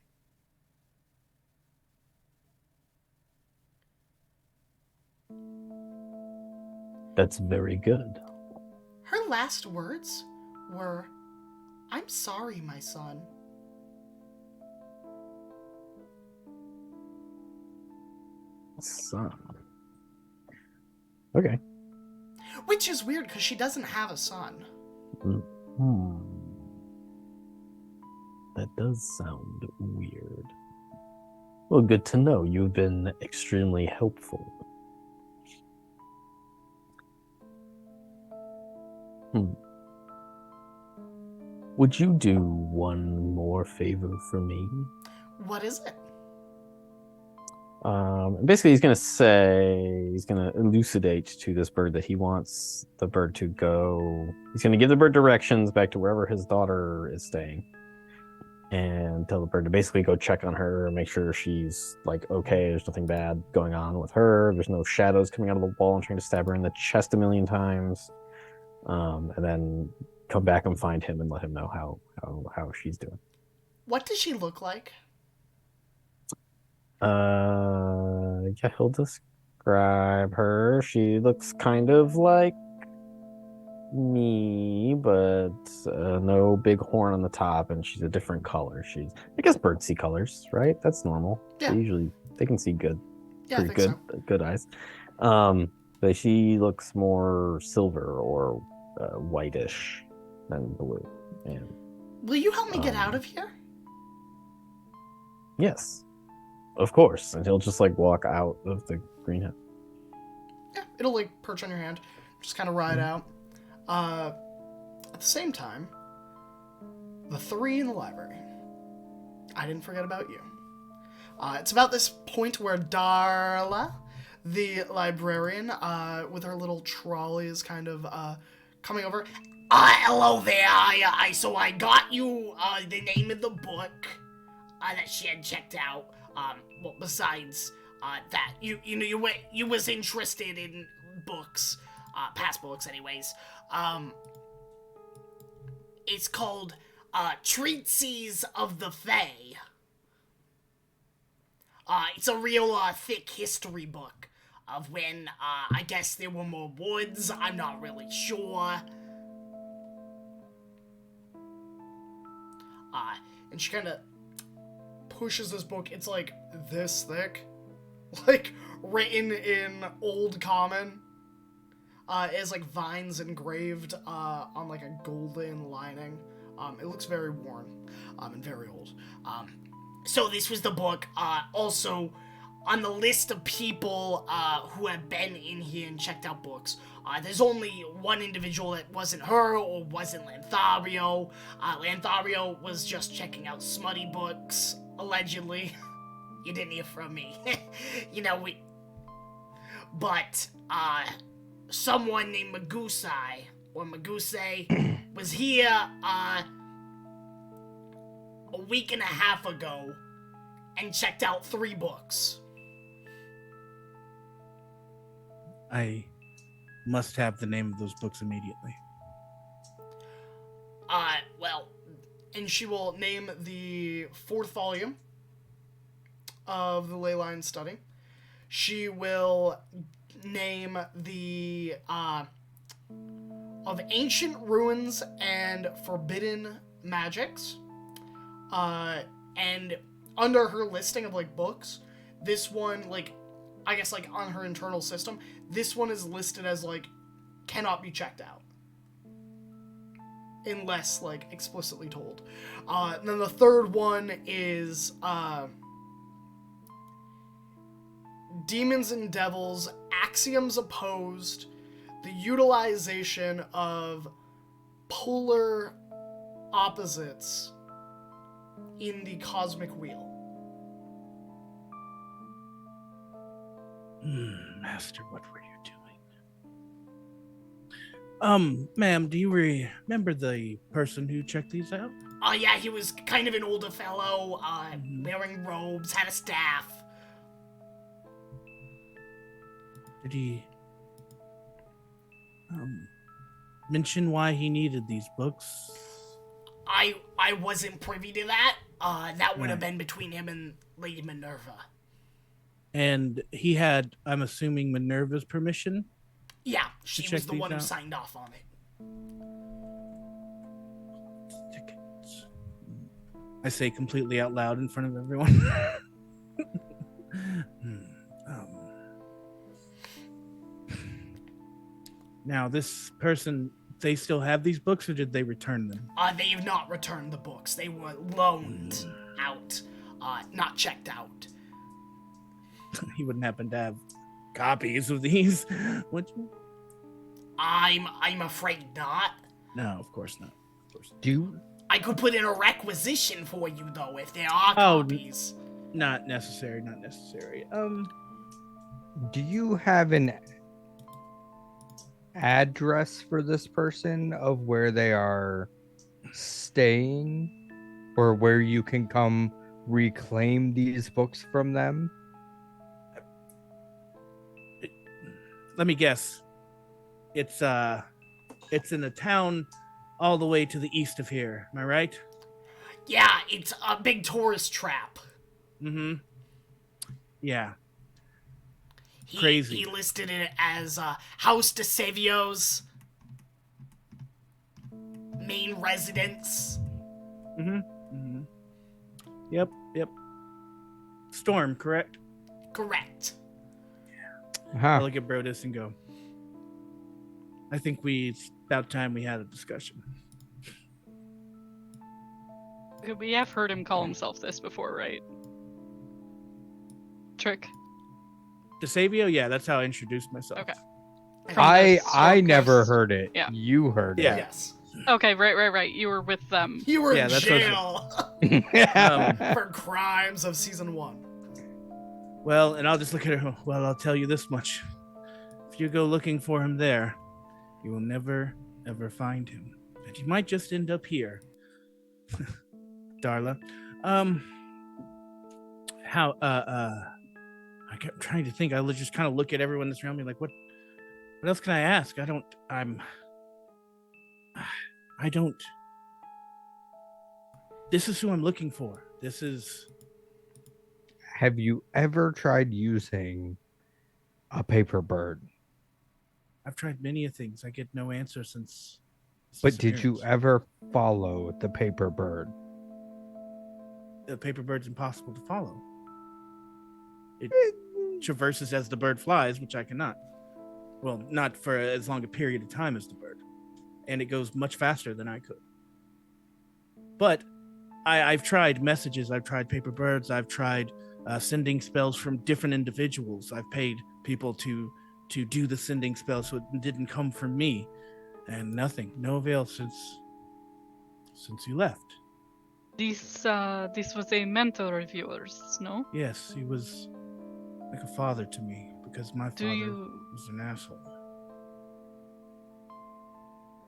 That's very good. Her last words were, "I'm sorry, my son." Son. Okay. Which is weird because she doesn't have a son. That does sound weird. Well, good to know. You've been extremely helpful. Would you do one more favor for me? What is it? Basically, he's gonna elucidate to this bird that he wants the bird to go. He's gonna give the bird directions back to wherever his daughter is staying, and tell the bird to basically go check on her, make sure she's like okay. There's nothing bad going on with her. There's no shadows coming out of the wall and trying to stab her in the chest a million times. And then come back and find him and let him know how she's doing. What does she look like? Yeah, he'll describe her. She looks kind of like me, but no big horn on the top, and she's a different color. She's, I guess, birds see colors, right? That's normal. Yeah. They can see good, Yeah, I pretty think good, so. good eyes. But she looks more silver or whitish than blue. And Will you help me get out of here? yes, of course. And he'll just like walk out of the greenhouse. Yeah, it'll like perch on your hand. Just kind of ride out. At the same time, the three in the library. I didn't forget about you. It's about this point where Darla, the librarian, with her little trolley, is kind of coming over. Hello there. So I got you the name of the book that she had checked out. Well, besides that, you was interested in books, past books, anyways. It's called Treatises of the Fae. It's a real thick history book of when I guess there were more woods. I'm not really sure. And she kind of pushes this book. It's like this thick, like written in Old Common. It has like vines engraved on like a golden lining. It looks very worn and very old. So this was the book. Also, on the list of people who have been in here and checked out books, there's only one individual that wasn't her or wasn't Lanthario. Lanthario was just checking out smutty books, allegedly. You didn't hear from me. But, someone named Magusai, or Magusei, was here, a week and a half ago, and checked out 3 books. I must have the name of those books immediately. And she will name the 4th volume of the Leyline Study. She will name the, of Ancient Ruins and Forbidden Magics. And under her listing of, like, books, this one, like, I guess, like, on her internal system, this one is listed as, like, cannot be checked out. Unless, like, explicitly told. And then the 3rd one is, Demons and Devils, Axioms Opposed, the utilization of polar opposites in the cosmic wheel. Master, what were you doing? Ma'am, do you remember the person who checked these out? Yeah, he was kind of an older fellow, wearing robes, had a staff. Did he mention why he needed these books? I wasn't privy to that. That would have been between him and Lady Minerva. And he had, I'm assuming, Minerva's permission? Yeah, she was check the these one who out? signed off on it. Tickets. I say completely out loud in front of everyone. Now, this person, they still have these books, or did they return them? They have not returned the books. They were loaned out, not checked out. He wouldn't happen to have copies of these, would you? I'm afraid not. No, of course not. Of course not. I could put in a requisition for you, though, if there are Oh, copies. Not necessary, not necessary. Do you have an address for this person of where they are staying, or where you can come reclaim these books from them? Let me guess. It's in a town all the way to the east of here. Am I right? Yeah, it's a big tourist trap. Mm-hmm. Yeah. He Crazy. listed it as House de Savio's main residence. Mm-hmm. Mm-hmm. Yep. Storm, correct? Correct. I look at Brodus and go, I think it's about time we had a discussion. We have heard him call himself this before, right? Trick. DeSavio? Yeah, that's how I introduced myself. Okay. I never heard it. Yeah. You heard Yeah. it. Yes. Okay, right. You were with them. You were Yeah, in that's jail Um, for crimes of season 1. well, and I'll just look at her. Well, I'll tell you this much. If you go looking for him there, you will never, ever find him. And you might just end up here. Darla. How, I kept trying to think. I was just kind of look at everyone that's around me like, what else can I ask? I don't. This is who I'm looking for. This is. Have you ever tried using a paper bird? I've tried many of things. I get no answer since. his But did you disappearance. ever follow the paper bird? The paper bird's impossible to follow. It traverses as the bird flies, which I cannot. Well, not for as long a period of time as the bird. And it goes much faster than I could. But I've tried messages, I've tried paper birds, I've tried sending spells from different individuals. I've paid people to do the sending spell, so it didn't come from me, and nothing, no avail since you left. This was a mentor of yours, no? Yes, he was like a father to me because my Do father you was an asshole.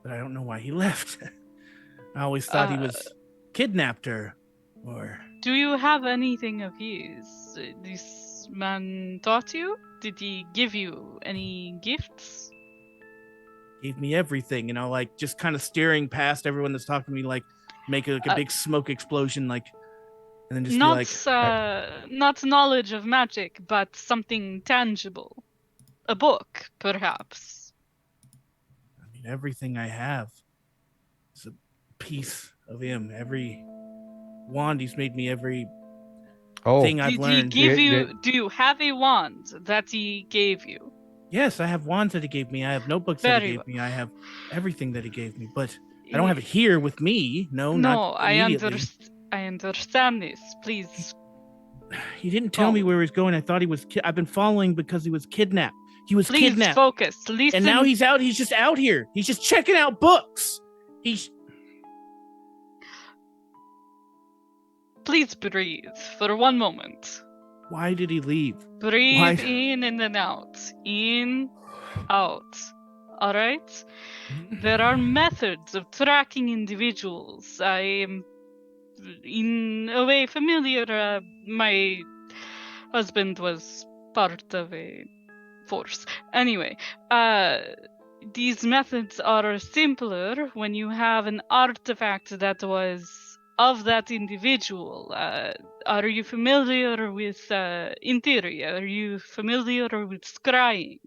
But I don't know why he left. I always thought he was kidnapped her, or... do you have anything of his? This man taught you? Did he give you any gifts? gave me everything, like just kind of steering past everyone that's talking to me, like make a big smoke explosion, like, and then just not, be like, not knowledge of magic, but something tangible. A book, perhaps. I mean, everything I have is a piece of him. Every wand he's made me, every thing I've Did learned. he give you? Do you have a wand that he gave you? Yes, I have wands that he gave me. I have notebooks that he gave me. I have everything that he gave me, but I don't have it here with me. No, not immediately. I understand this. Please. He didn't tell me where he was going. I thought he was. I've been following because he was kidnapped. He was kidnapped. Please focus. Listen. And now he's out. He's just out here. He's just checking out books. Please breathe for one moment. Why did he leave? Breathe in and then out. In, out. All right? There are methods of tracking individuals. I am, in a way, familiar. My husband was part of a force. Anyway, these methods are simpler when you have an artifact that was of that individual. Are you familiar with interior? Are you familiar with scrying?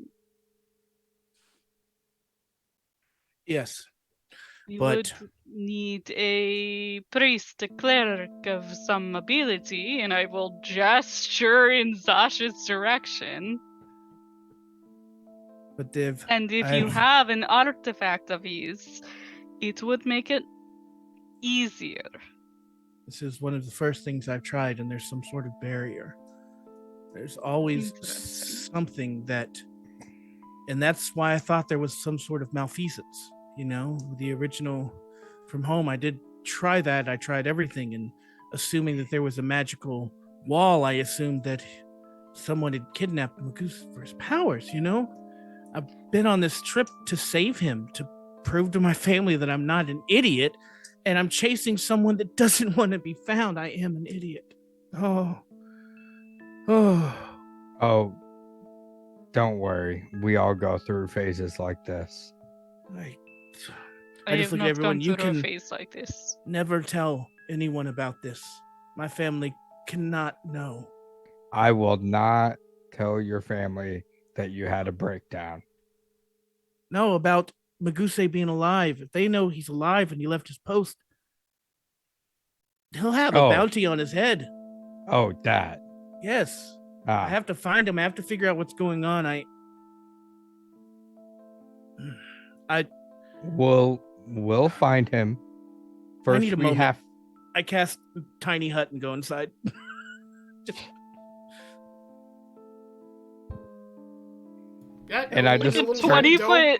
Yes. You would need a priest, a cleric of some ability, and I will gesture in Zasha's direction. But Div, and if you have an artifact of his, it would make it easier. This is one of the first things I've tried, and there's some sort of barrier. There's always something that, and that's why I thought there was some sort of malfeasance. The original From Home, I did try that. I tried everything, and assuming that there was a magical wall, I assumed that someone had kidnapped Magoosa for his powers. I've been on this trip to save him, to prove to my family that I'm not an idiot, and I'm chasing someone that doesn't want to be found. I am an idiot. Oh, don't worry. We all go through phases like this. I just look at everyone. You can a phase like this. Never tell anyone about this. My family cannot know. I will not tell your family that you had a breakdown. No, about Magoosa being alive. If they know he's alive and he left his post, he'll have a bounty on his head. Oh, that. Yes. I have to find him. I have to figure out what's going on. We'll find him. First, I need a moment. I cast Tiny Hut and go inside. And I just 20-foot,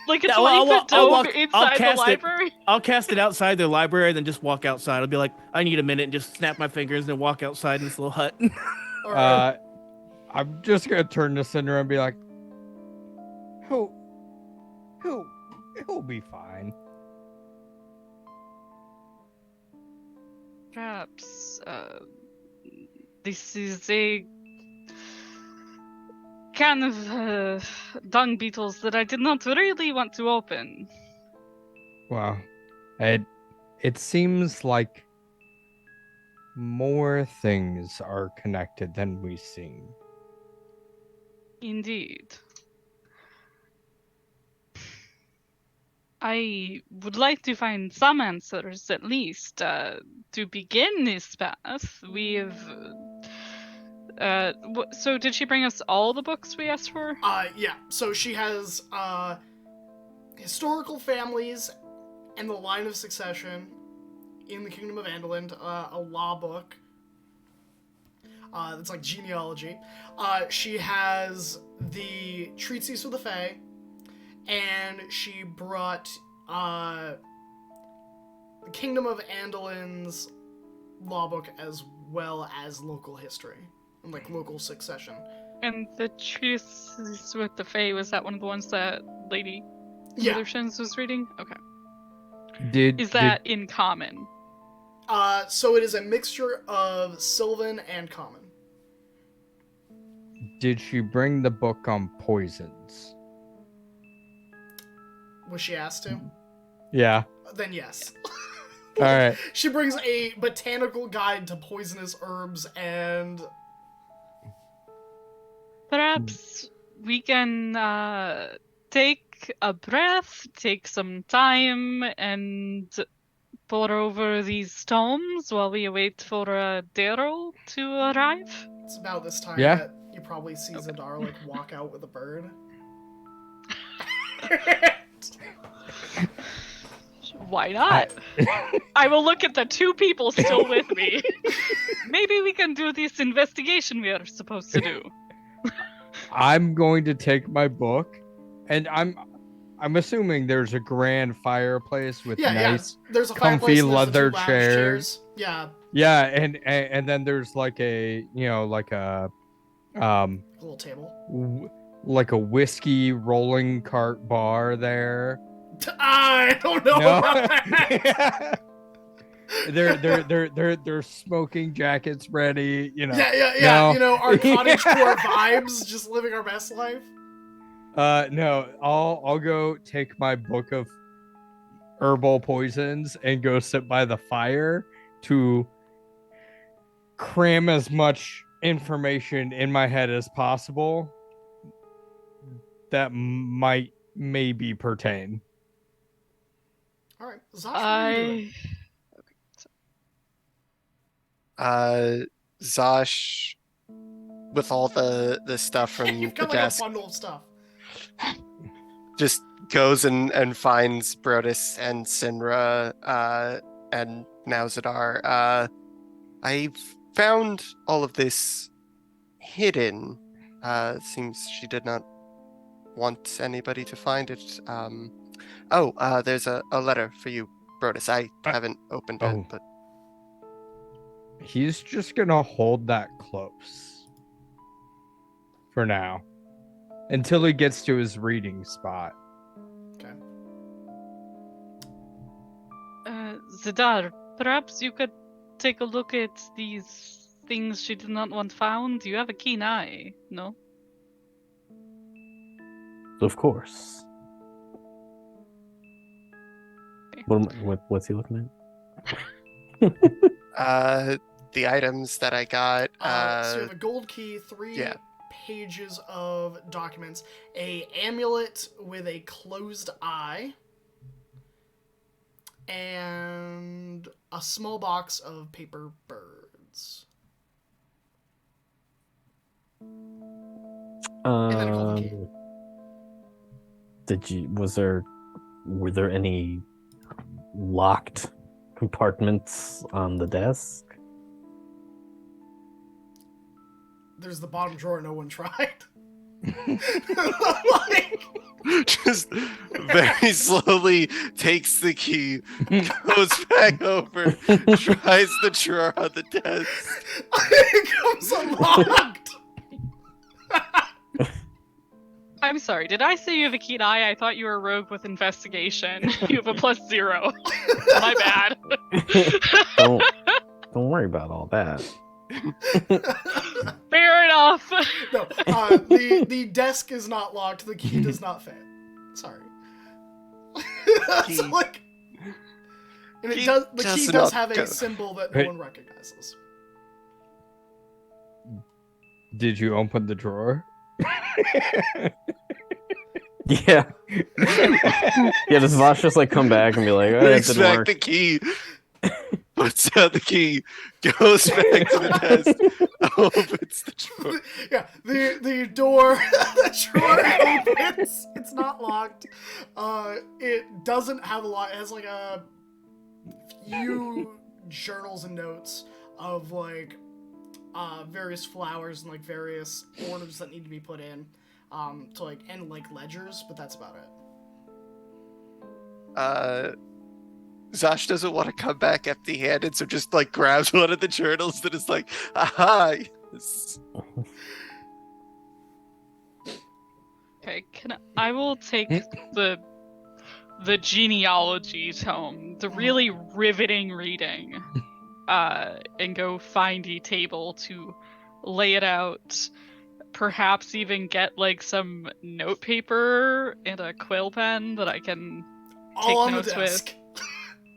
like a 20-foot dome inside the library. I'll cast it outside the library and then just walk outside. I'll be like, I need a minute, and just snap my fingers and then walk outside in this little hut. I'm just gonna turn to Cinder and be like, he'll be fine. Perhaps this is a can of dung beetles that I did not really want to open. Wow. It seems like more things are connected than we seem. Indeed. I would like to find some answers, at least, to begin this path. We have... so did she bring us all the books we asked for? Yeah. So she has, historical families and the line of succession in the Kingdom of Andaland, a law book. It's like genealogy. She has the Treatise for the Fae, and she brought the Kingdom of Andolin's law book as well as local history and like local succession. And the Treatise with the Fae, was that one of the ones that Lady Yeah. Withershins was reading? Okay. Did Is that in common? So it is a mixture of Sylvan and Common. did she bring the book on poisons? Was she asked to? Yeah. Then yes. All right. She brings a botanical guide to poisonous herbs and... Perhaps we can take a breath, take some time, and pore over these tomes while we await for Daryl to arrive. It's about this time Yeah. that you probably see Zadar like walk out with a bird. Why not? I will look at the two people still with me. Maybe we can do this investigation we are supposed to do. I'm going to take my book, and I'm assuming there's a grand fireplace with nice, There's a comfy fireplace and there's the leather two lounge chairs. Yeah, yeah, and then there's like a like a a little table. like a whiskey rolling cart bar there. I don't know No? about that. They're smoking jackets ready, Yeah. No. You know, our cottagecore vibes, just living our best life. No, I'll go take my book of herbal poisons and go sit by the fire to cram as much information in my head as possible that might maybe pertain. All right, Zosh, what are you doing? Zosh, with all the stuff from You've the got like desk, a bundle of stuff. just goes and finds Brodus and Sinra and now Zadar. I found all of this hidden. It seems she did not want anybody to find it. There's a letter for you, Brodus. I haven't opened it, but He's just gonna hold that close for now until he gets to his reading spot. Okay. Zadar, perhaps you could take a look at these things she did not want found. You have a keen eye, no? Of course. What's he looking at? the items that I got. So you have a gold key, 3 pages of documents, a amulet with a closed eye, and a small box of paper birds. And then a golden key. Were there any locked compartments on the desk? There's the bottom drawer no one tried. Just very slowly takes the key, goes back over, tries the drawer on the desk. It comes unlocked. I'm sorry, did I say you have a keen eye? I thought you were a rogue with investigation. You have a +0. My bad. Don't worry about all that. Fair enough. No, the desk is not locked. The key does not fit. Sorry. So, like, and it does. The key does have a symbol that no one recognizes. Did you open the drawer? Yeah. Does Vosh just like come back and be like, oh, it didn't work. The key. Puts out the key, goes back to the desk, opens the drawer. Yeah, the door, the drawer opens. It's not locked. It doesn't have a lot. It has like a few journals and notes of like various flowers and like various orders that need to be put in, to like and like ledgers, but that's about it. Zosh doesn't want to come back empty-handed, so just like grabs one of the journals that is like, aha! Yes. Okay, I will take the genealogy tome, the really riveting reading, and go find a table to lay it out. Perhaps even get like some note paper and a quill pen that I can take All on the notes with. desk.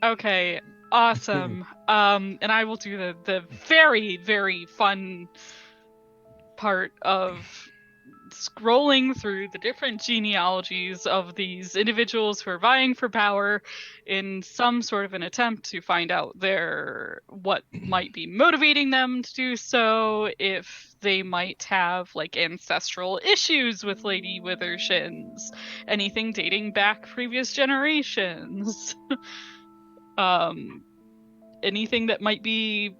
Okay, awesome. And I will do the very, very fun part of scrolling through the different genealogies of these individuals who are vying for power in some sort of an attempt to find out what might be motivating them to do so, if they might have like ancestral issues with Lady Withershins, anything dating back previous generations. Anything that might be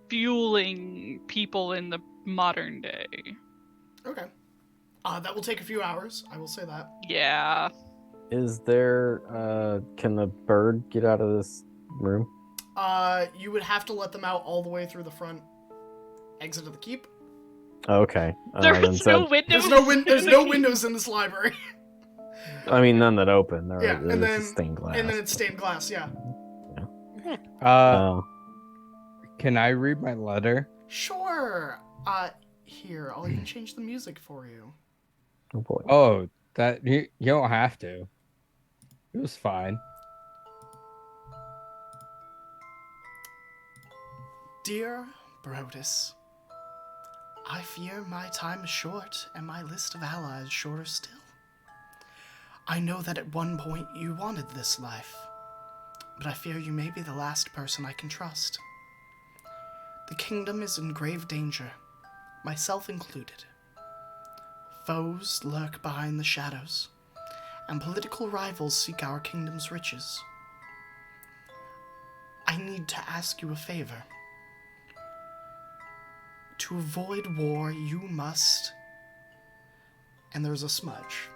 fueling people in the modern day. Okay. That will take a few hours. I will say that. Yeah. Is there, can the bird get out of this room? You would have to let them out all the way through the front exit of the keep. Okay. There's no windows. There's no windows in this library. I mean, none that open. Yeah, and then stained glass. And then it's stained glass. Yeah. Can I read my letter? Sure. Here, I'll even change the music for you. Oh boy. Oh, that you don't have to. It was fine. Dear Brodus, I fear my time is short and my list of allies shorter still. I know that at one point you wanted this life, but I fear you may be the last person I can trust. The kingdom is in grave danger, myself included. Foes lurk behind the shadows, and political rivals seek our kingdom's riches. I need to ask you a favor. To avoid war, you must... And there's a smudge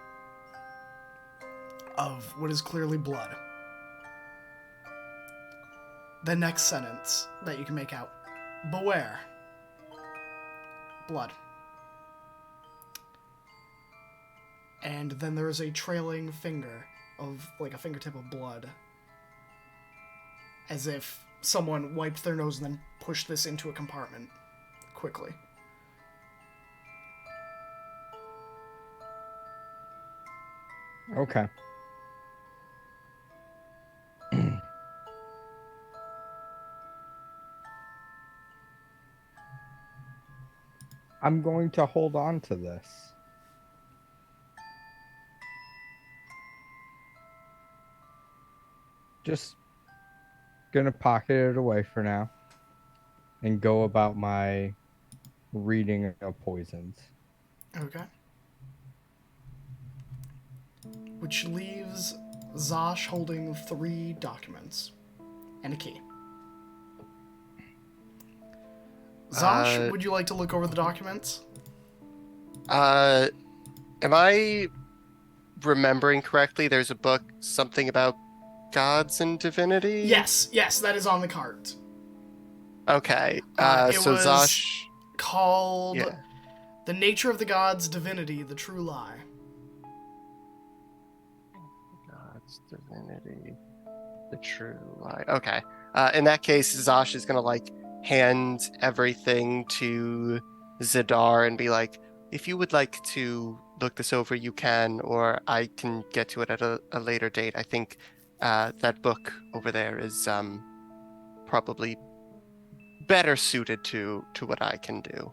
of what is clearly blood. The next sentence that you can make out. Beware. Blood. And then there is a trailing finger of, like, a fingertip of blood. As if someone wiped their nose and then pushed this into a compartment quickly. Okay. I'm going to hold on to this. Just gonna pocket it away for now and go about my reading of poisons. Okay. Which leaves Zosh holding 3 documents and a key. Zosh, would you like to look over the documents? Am I remembering correctly? There's a book, something about gods and divinity? Yes, that is on the cart. Okay. It So was Zosh... called Yeah. The Nature of the Gods, Divinity, The True Lie. God's divinity, the true lie. Okay. In that case, Zosh is gonna like hand everything to Zadar and be like, if you would like to look this over, you can, or I can get to it at a later date. I think that book over there is probably better suited to what I can do.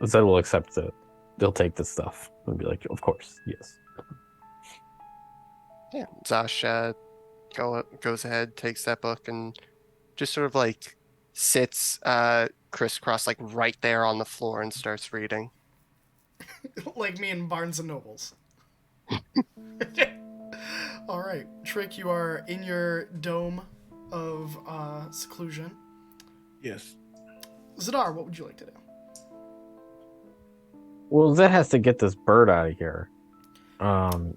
Zed will accept it. They'll take the stuff and be like, of course, yes. Yeah, Zosh goes ahead, takes that book, and just sort of like sits crisscross like right there on the floor and starts reading. Like me in Barnes and Nobles. Alright, Trick, you are in your dome of seclusion. Yes. Zadar, what would you like to do? Well, Zed has to get this bird out of here. Can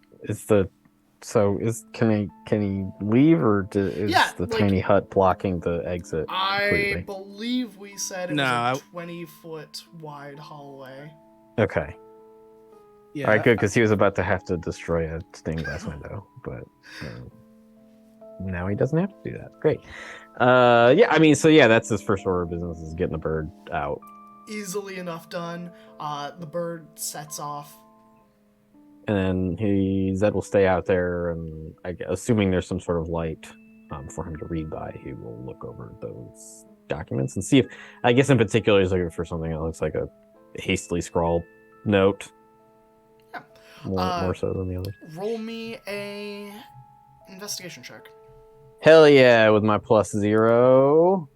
he leave, or is Yeah, the like, tiny hut blocking the exit I completely? believe we said it No, was a 20-foot wide hallway. Okay. Yeah. All right, good, because he was about to have to destroy a stained glass window, but now he doesn't have to do that. Great. Yeah, I mean, so yeah, that's his first order of business, is getting the bird out. Easily enough done. The bird sets off. And then Zed will stay out there, and assuming there's some sort of light for him to read by, he will look over those documents and see if, I guess in particular, he's looking for something that looks like a hastily scrawled note. Yeah. More so than the others. Roll me a investigation check. Hell yeah, with my +0.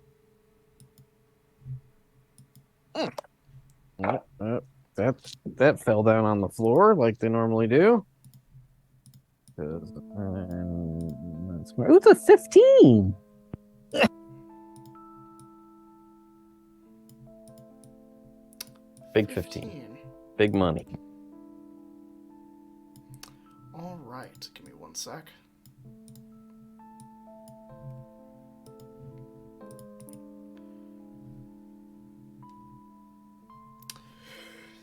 That fell down on the floor like they normally do. Ooh, it's a 15. Big 15. Big money. All right, give me one sec.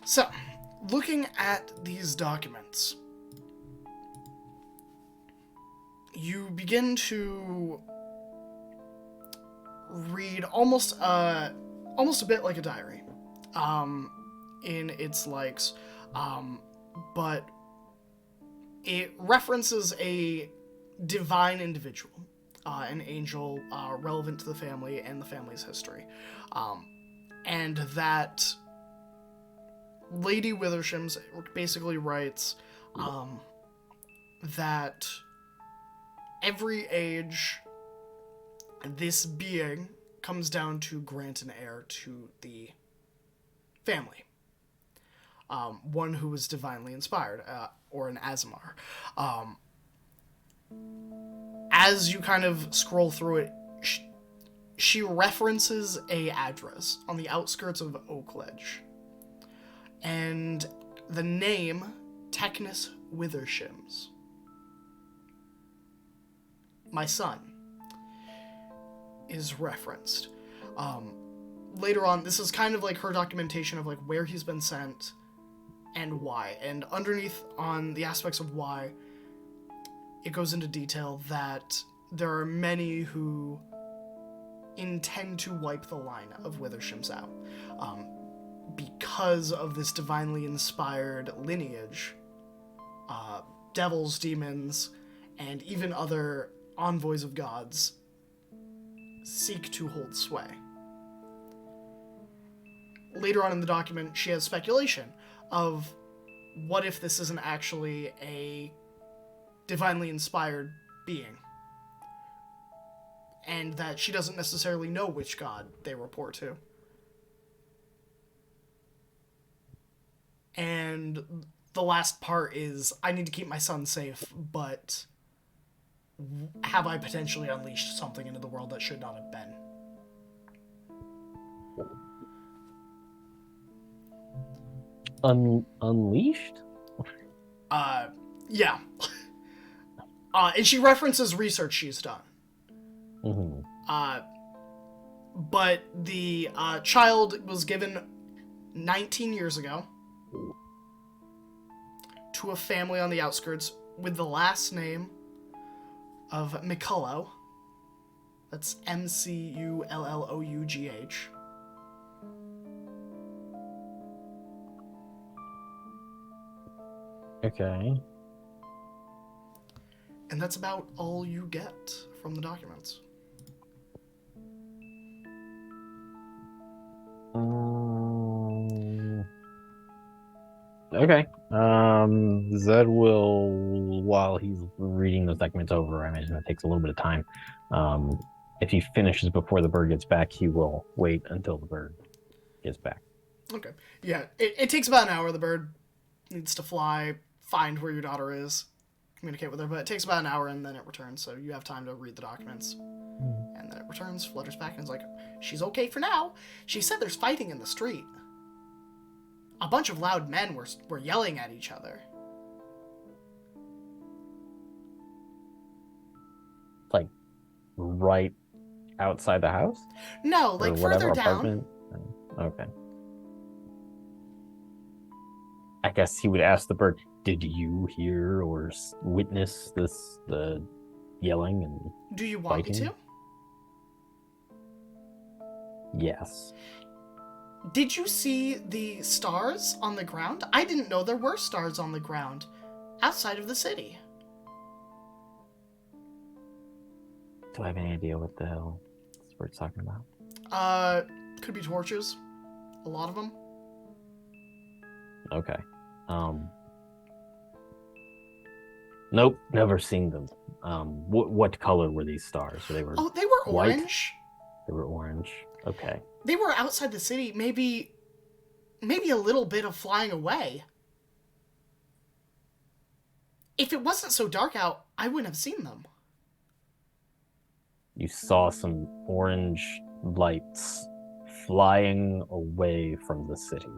So, looking at these documents, you begin to read almost a bit like a diary, in its likes, but it references a divine individual, an angel relevant to the family and the family's history, and that Lady Withershams basically writes that every age this being comes down to grant an heir to the family. One who was divinely inspired, or an Azamar. As you kind of scroll through it, she references a address on the outskirts of Oakledge. And the name Technus Withershims. My son is referenced. Later on, this is kind of like her documentation of like where he's been sent and why. And underneath on the aspects of why, it goes into detail that there are many who intend to wipe the line of Withershims out. Because of this divinely inspired lineage, devils, demons, and even other envoys of gods seek to hold sway. Later on in the document, she has speculation of what if this isn't actually a divinely inspired being, and that she doesn't necessarily know which god they report to. And the last part is, I need to keep my son safe, but have I potentially unleashed something into the world that should not have been? Unleashed? Yeah. And she references research she's done. Mm-hmm. But the child was given 19 years ago to a family on the outskirts with the last name of McCullough. That's MCULLOUGH. Okay. And that's about all you get from the documents. Okay. Zed will, while he's reading those documents over, I imagine that takes a little bit of time. If he finishes before the bird gets back, he will wait until the bird gets back. Okay. Yeah, it takes about an hour. The bird needs to fly, find where your daughter is, communicate with her, but it takes about an hour and then it returns, so you have time to read the documents, and then it returns, flutters back, and is like, she's okay for now. She said there's fighting in the street. A bunch of loud men were yelling at each other. Like, right outside the house? No, Or like whatever further down. apartment? Okay. I guess he would ask the bird, did you hear or witness the yelling and Do you want me fighting? to? Yes. Did you see the stars on the ground? I didn't know there were stars on the ground outside of the city. Do I have any idea what the hell this bird's talking about? Could be torches. A lot of them. Okay. Nope, never seen them. What color were these stars? They were Oh, they were white? orange. They were orange. Okay. They were outside the city, maybe a little bit of flying away. If it wasn't so dark out, I wouldn't have seen them. You saw some orange lights flying away from the city.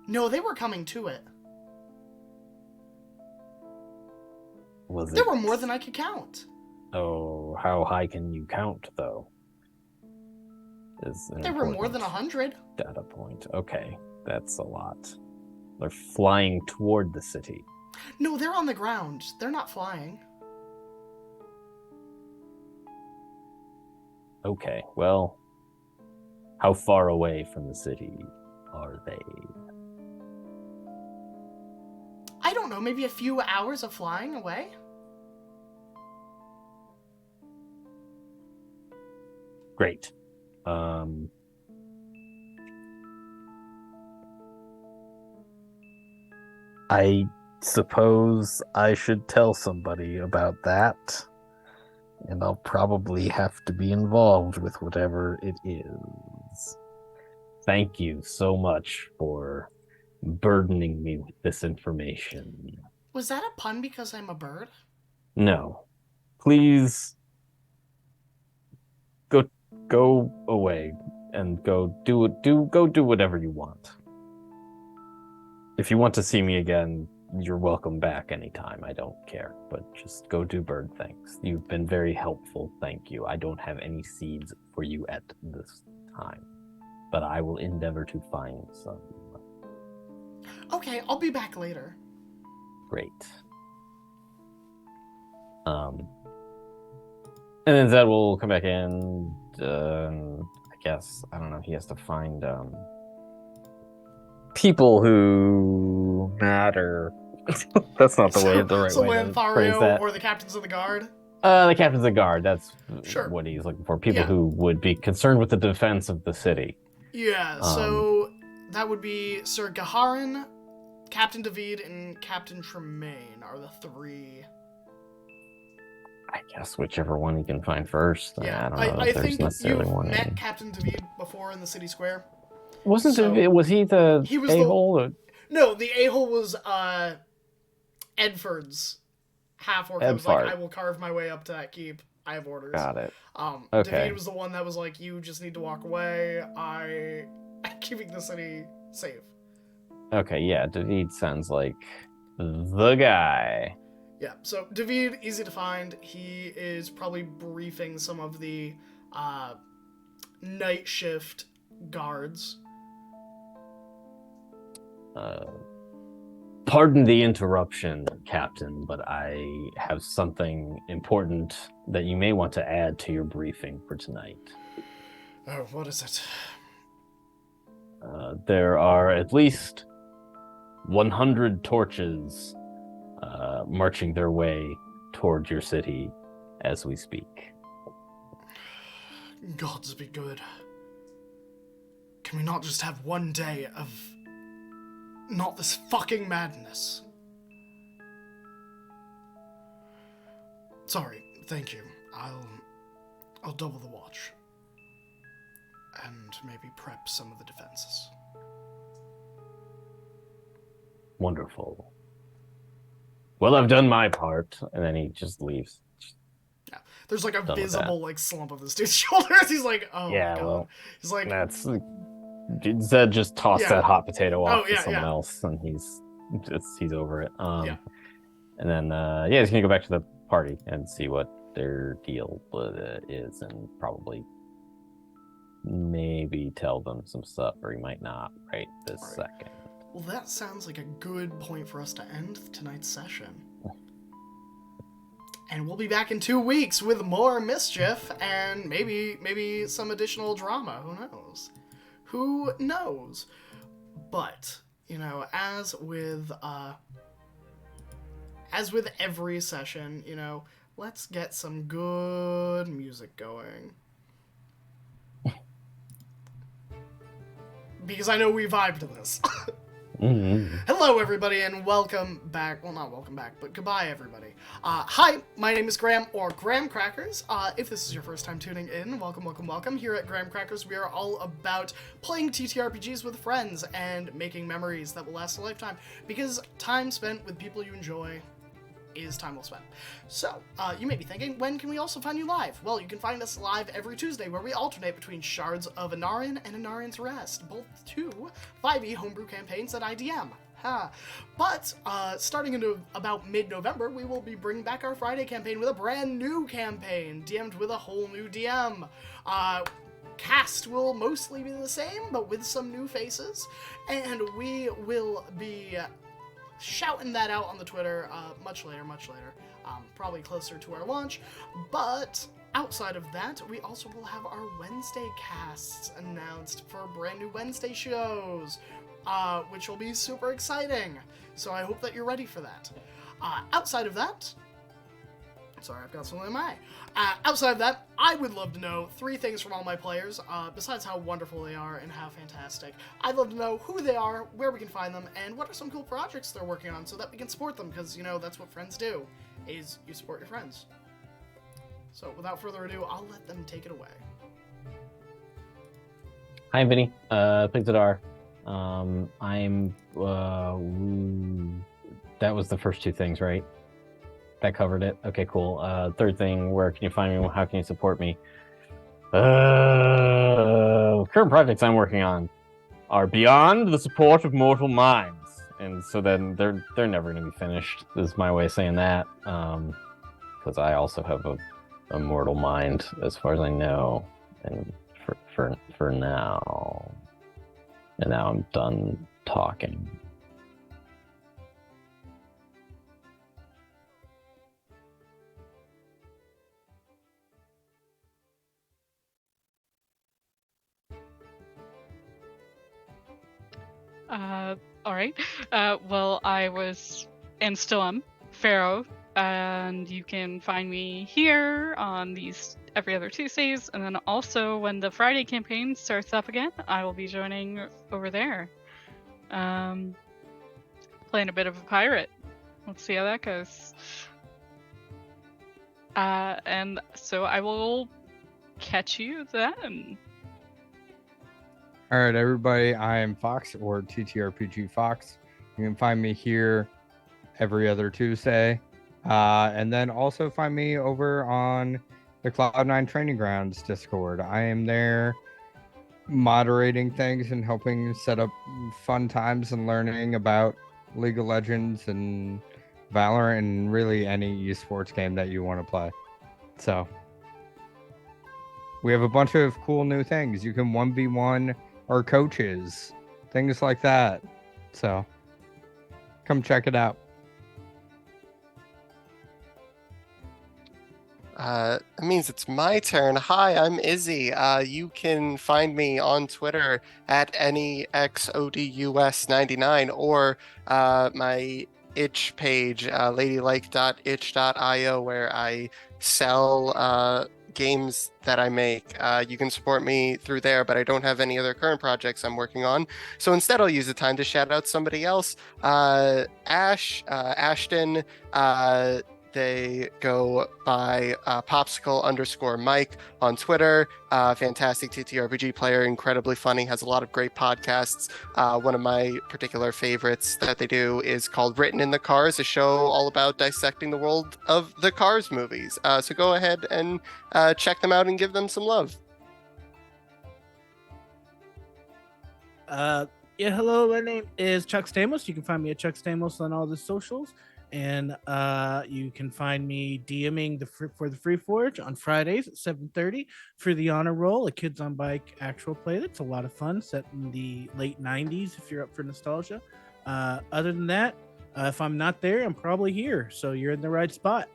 No, they were coming to it. Was There it? were more than I could count. Oh, how high can you count, though? There were more than 100. Data point. Okay, that's a lot. They're flying toward the city. No, they're on the ground. They're not flying. Okay, well, how far away from the city are they? I don't know, maybe a few hours of flying away? Great. I suppose I should tell somebody about that, and I'll probably have to be involved with whatever it is. Thank you so much for burdening me with this information. Was that a pun because I'm a bird? No. Please go away and go do whatever you want. If you want to see me again, you're welcome back anytime. I don't care, but just go do bird things. You've been very helpful. Thank you. I don't have any seeds for you at this time, but I will endeavor to find some. Okay, I'll be back later. Great. And then Zed will come back in. I guess, I don't know, he has to find people who matter. That's not the right way to phrase Lanthario that. or the captains of the guard? The captain's a guard. That's Sure. what he's looking for. People Yeah. who would be concerned with the defense of the city. Yeah, so that would be Sir Gaharin, Captain David, and Captain Tremaine are the three. I guess whichever one you can find first. Yeah, I don't know I if there's think necessarily you've one. met Captain David before in the city square. Wasn't So- was he the He was the- a-hole? No, the a-hole was Edford's half-orc that was like, Edford. I will carve my way up to that keep. I have orders. Got it. David Okay. was the one that was like, you just need to walk away. I'm keeping the city safe. Okay, yeah, David sounds like the guy. Yeah, so David, easy to find. He is probably briefing some of the night shift guards. Pardon the interruption, Captain, but I have something important that you may want to add to your briefing for tonight. Oh, what is it? There are at least 100 torches marching their way toward your city as we speak. Gods be good. Can we not just have one day of not this fucking madness? Sorry, thank you. I'll double the watch. And maybe prep some of the defenses. Wonderful. Well, I've done my part. And then he just leaves. There's like a Done with visible like slump of this dude's shoulders. He's like, oh Yeah, my god. well, He's like, That's Zed just tossed Yeah. that hot potato off Oh, to yeah, someone yeah. else, and he's over it. Yeah. And then he's gonna go back to the party and see what their deal is, and probably maybe tell them some stuff, or he might not right this second. well, that sounds like a good point for us to end tonight's session. And we'll be back in 2 weeks with more mischief and maybe some additional drama. Who knows? Who knows? But, you know, as with every session, you know, let's get some good music going. Because I know we vibed to this. Hello, everybody, and welcome back. Well, not welcome back, but goodbye, everybody. Hi, my name is Graham, or Graham Crackers. If this is your first time tuning in, welcome, welcome, welcome. Here at Graham Crackers, we are all about playing TTRPGs with friends and making memories that will last a lifetime. Because time spent with people you enjoy is time well spent. So, you may be thinking, when can we also find you live? Well, you can find us live every Tuesday, where we alternate between Shards of Anarion and Anarion's Rest, both two 5e homebrew campaigns that I DM. But, starting into about mid-November, we will be bringing back our Friday campaign with a brand new campaign, DM'd with a whole new DM. Cast will mostly be the same, but with some new faces, and we will be shouting that out on the Twitter much later, probably closer to our launch. But outside of that, we also will have our Wednesday casts announced for brand new Wednesday shows, which will be super exciting. So I hope that you're ready for that. Outside of that, sorry, I've got something in my eye. Outside of that, I would love to know 3 things from all my players, besides how wonderful they are and how fantastic. I'd love to know who they are, where we can find them, and what are some cool projects they're working on so that we can support them, because, you know, that's what friends do, is you support your friends. So, without further ado, I'll let them take it away. Hi, Vinny. Pixadar. That was the first 2 things, right? That covered it. Okay, cool. Third thing, where can you find me? How can you support me? Current projects I'm working on are beyond the support of mortal minds, and so then they're never going to be finished. Is my way of saying that, because I also have a mortal mind, as far as I know, and for now. And now I'm done talking. All right. Well, I was and still am Pharaoh, and you can find me here on these every other Tuesdays, and then also when the Friday campaign starts up again, I will be joining over there. Playing a bit of a pirate. Let's see how that goes. And so I will catch you then. All right, everybody. I am Fox, or TTRPG Fox. You can find me here every other Tuesday. And then also find me over on the Cloud9 Training Grounds Discord. I am there moderating things and helping set up fun times and learning about League of Legends and Valorant and really any esports game that you want to play. So we have a bunch of cool new things. You can 1v1 our coaches, things like that. So come check it out. That means it's my turn. Hi, I'm Izzy. You can find me on Twitter at NEXODUS99 or my itch page, ladylike.itch.io, where I sell games that I make. You can support me through there, but I don't have any other current projects I'm working on. So instead, I'll use the time to shout out somebody else. Ashton, They go by popsicle_Mike on Twitter. Fantastic TTRPG player, incredibly funny, has a lot of great podcasts. One of my particular favorites that they do is called Written in the Cars, a show all about dissecting the world of the Cars movies. So go ahead and check them out and give them some love. Yeah, hello, my name is Chuck Stamos. You can find me at Chuck Stamos on all the socials. And you can find me DMing for the Free Forge on Fridays at 7:30 for the Honor Roll, a Kids on Bike actual play that's a lot of fun, set in the late 90s if you're up for nostalgia. Other than that, if I'm not there, I'm probably here. So you're in the right spot.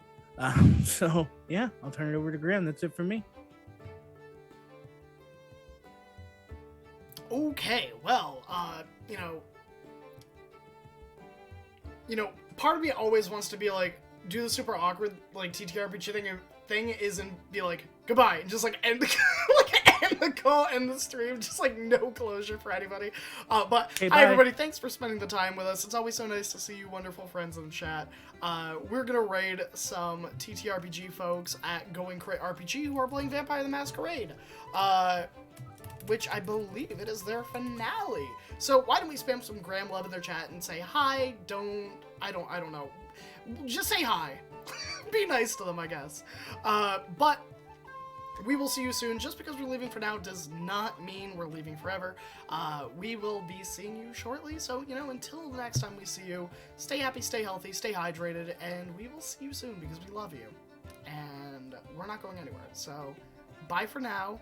So yeah, I'll turn it over to Graham. That's it for me. Okay, well, part of me always wants to be like, do the super awkward, like, TTRPG thing is and be like, goodbye, and just, like, end the, end the call, end the stream, just, like, no closure for anybody. But, Hey, hi, bye. everybody, thanks for spending the time with us. It's always so nice to see you wonderful friends in the chat. We're gonna raid some TTRPG folks at Going Crit RPG who are playing Vampire the Masquerade. Which I believe it is their finale. So why don't we spam some Graham love in their chat and say hi? I don't know. Just say hi. Be nice to them, I guess. But we will see you soon. Just because we're leaving for now does not mean we're leaving forever. We will be seeing you shortly. So, until the next time we see you, stay happy, stay healthy, stay hydrated, and we will see you soon because we love you. And we're not going anywhere. So, bye for now.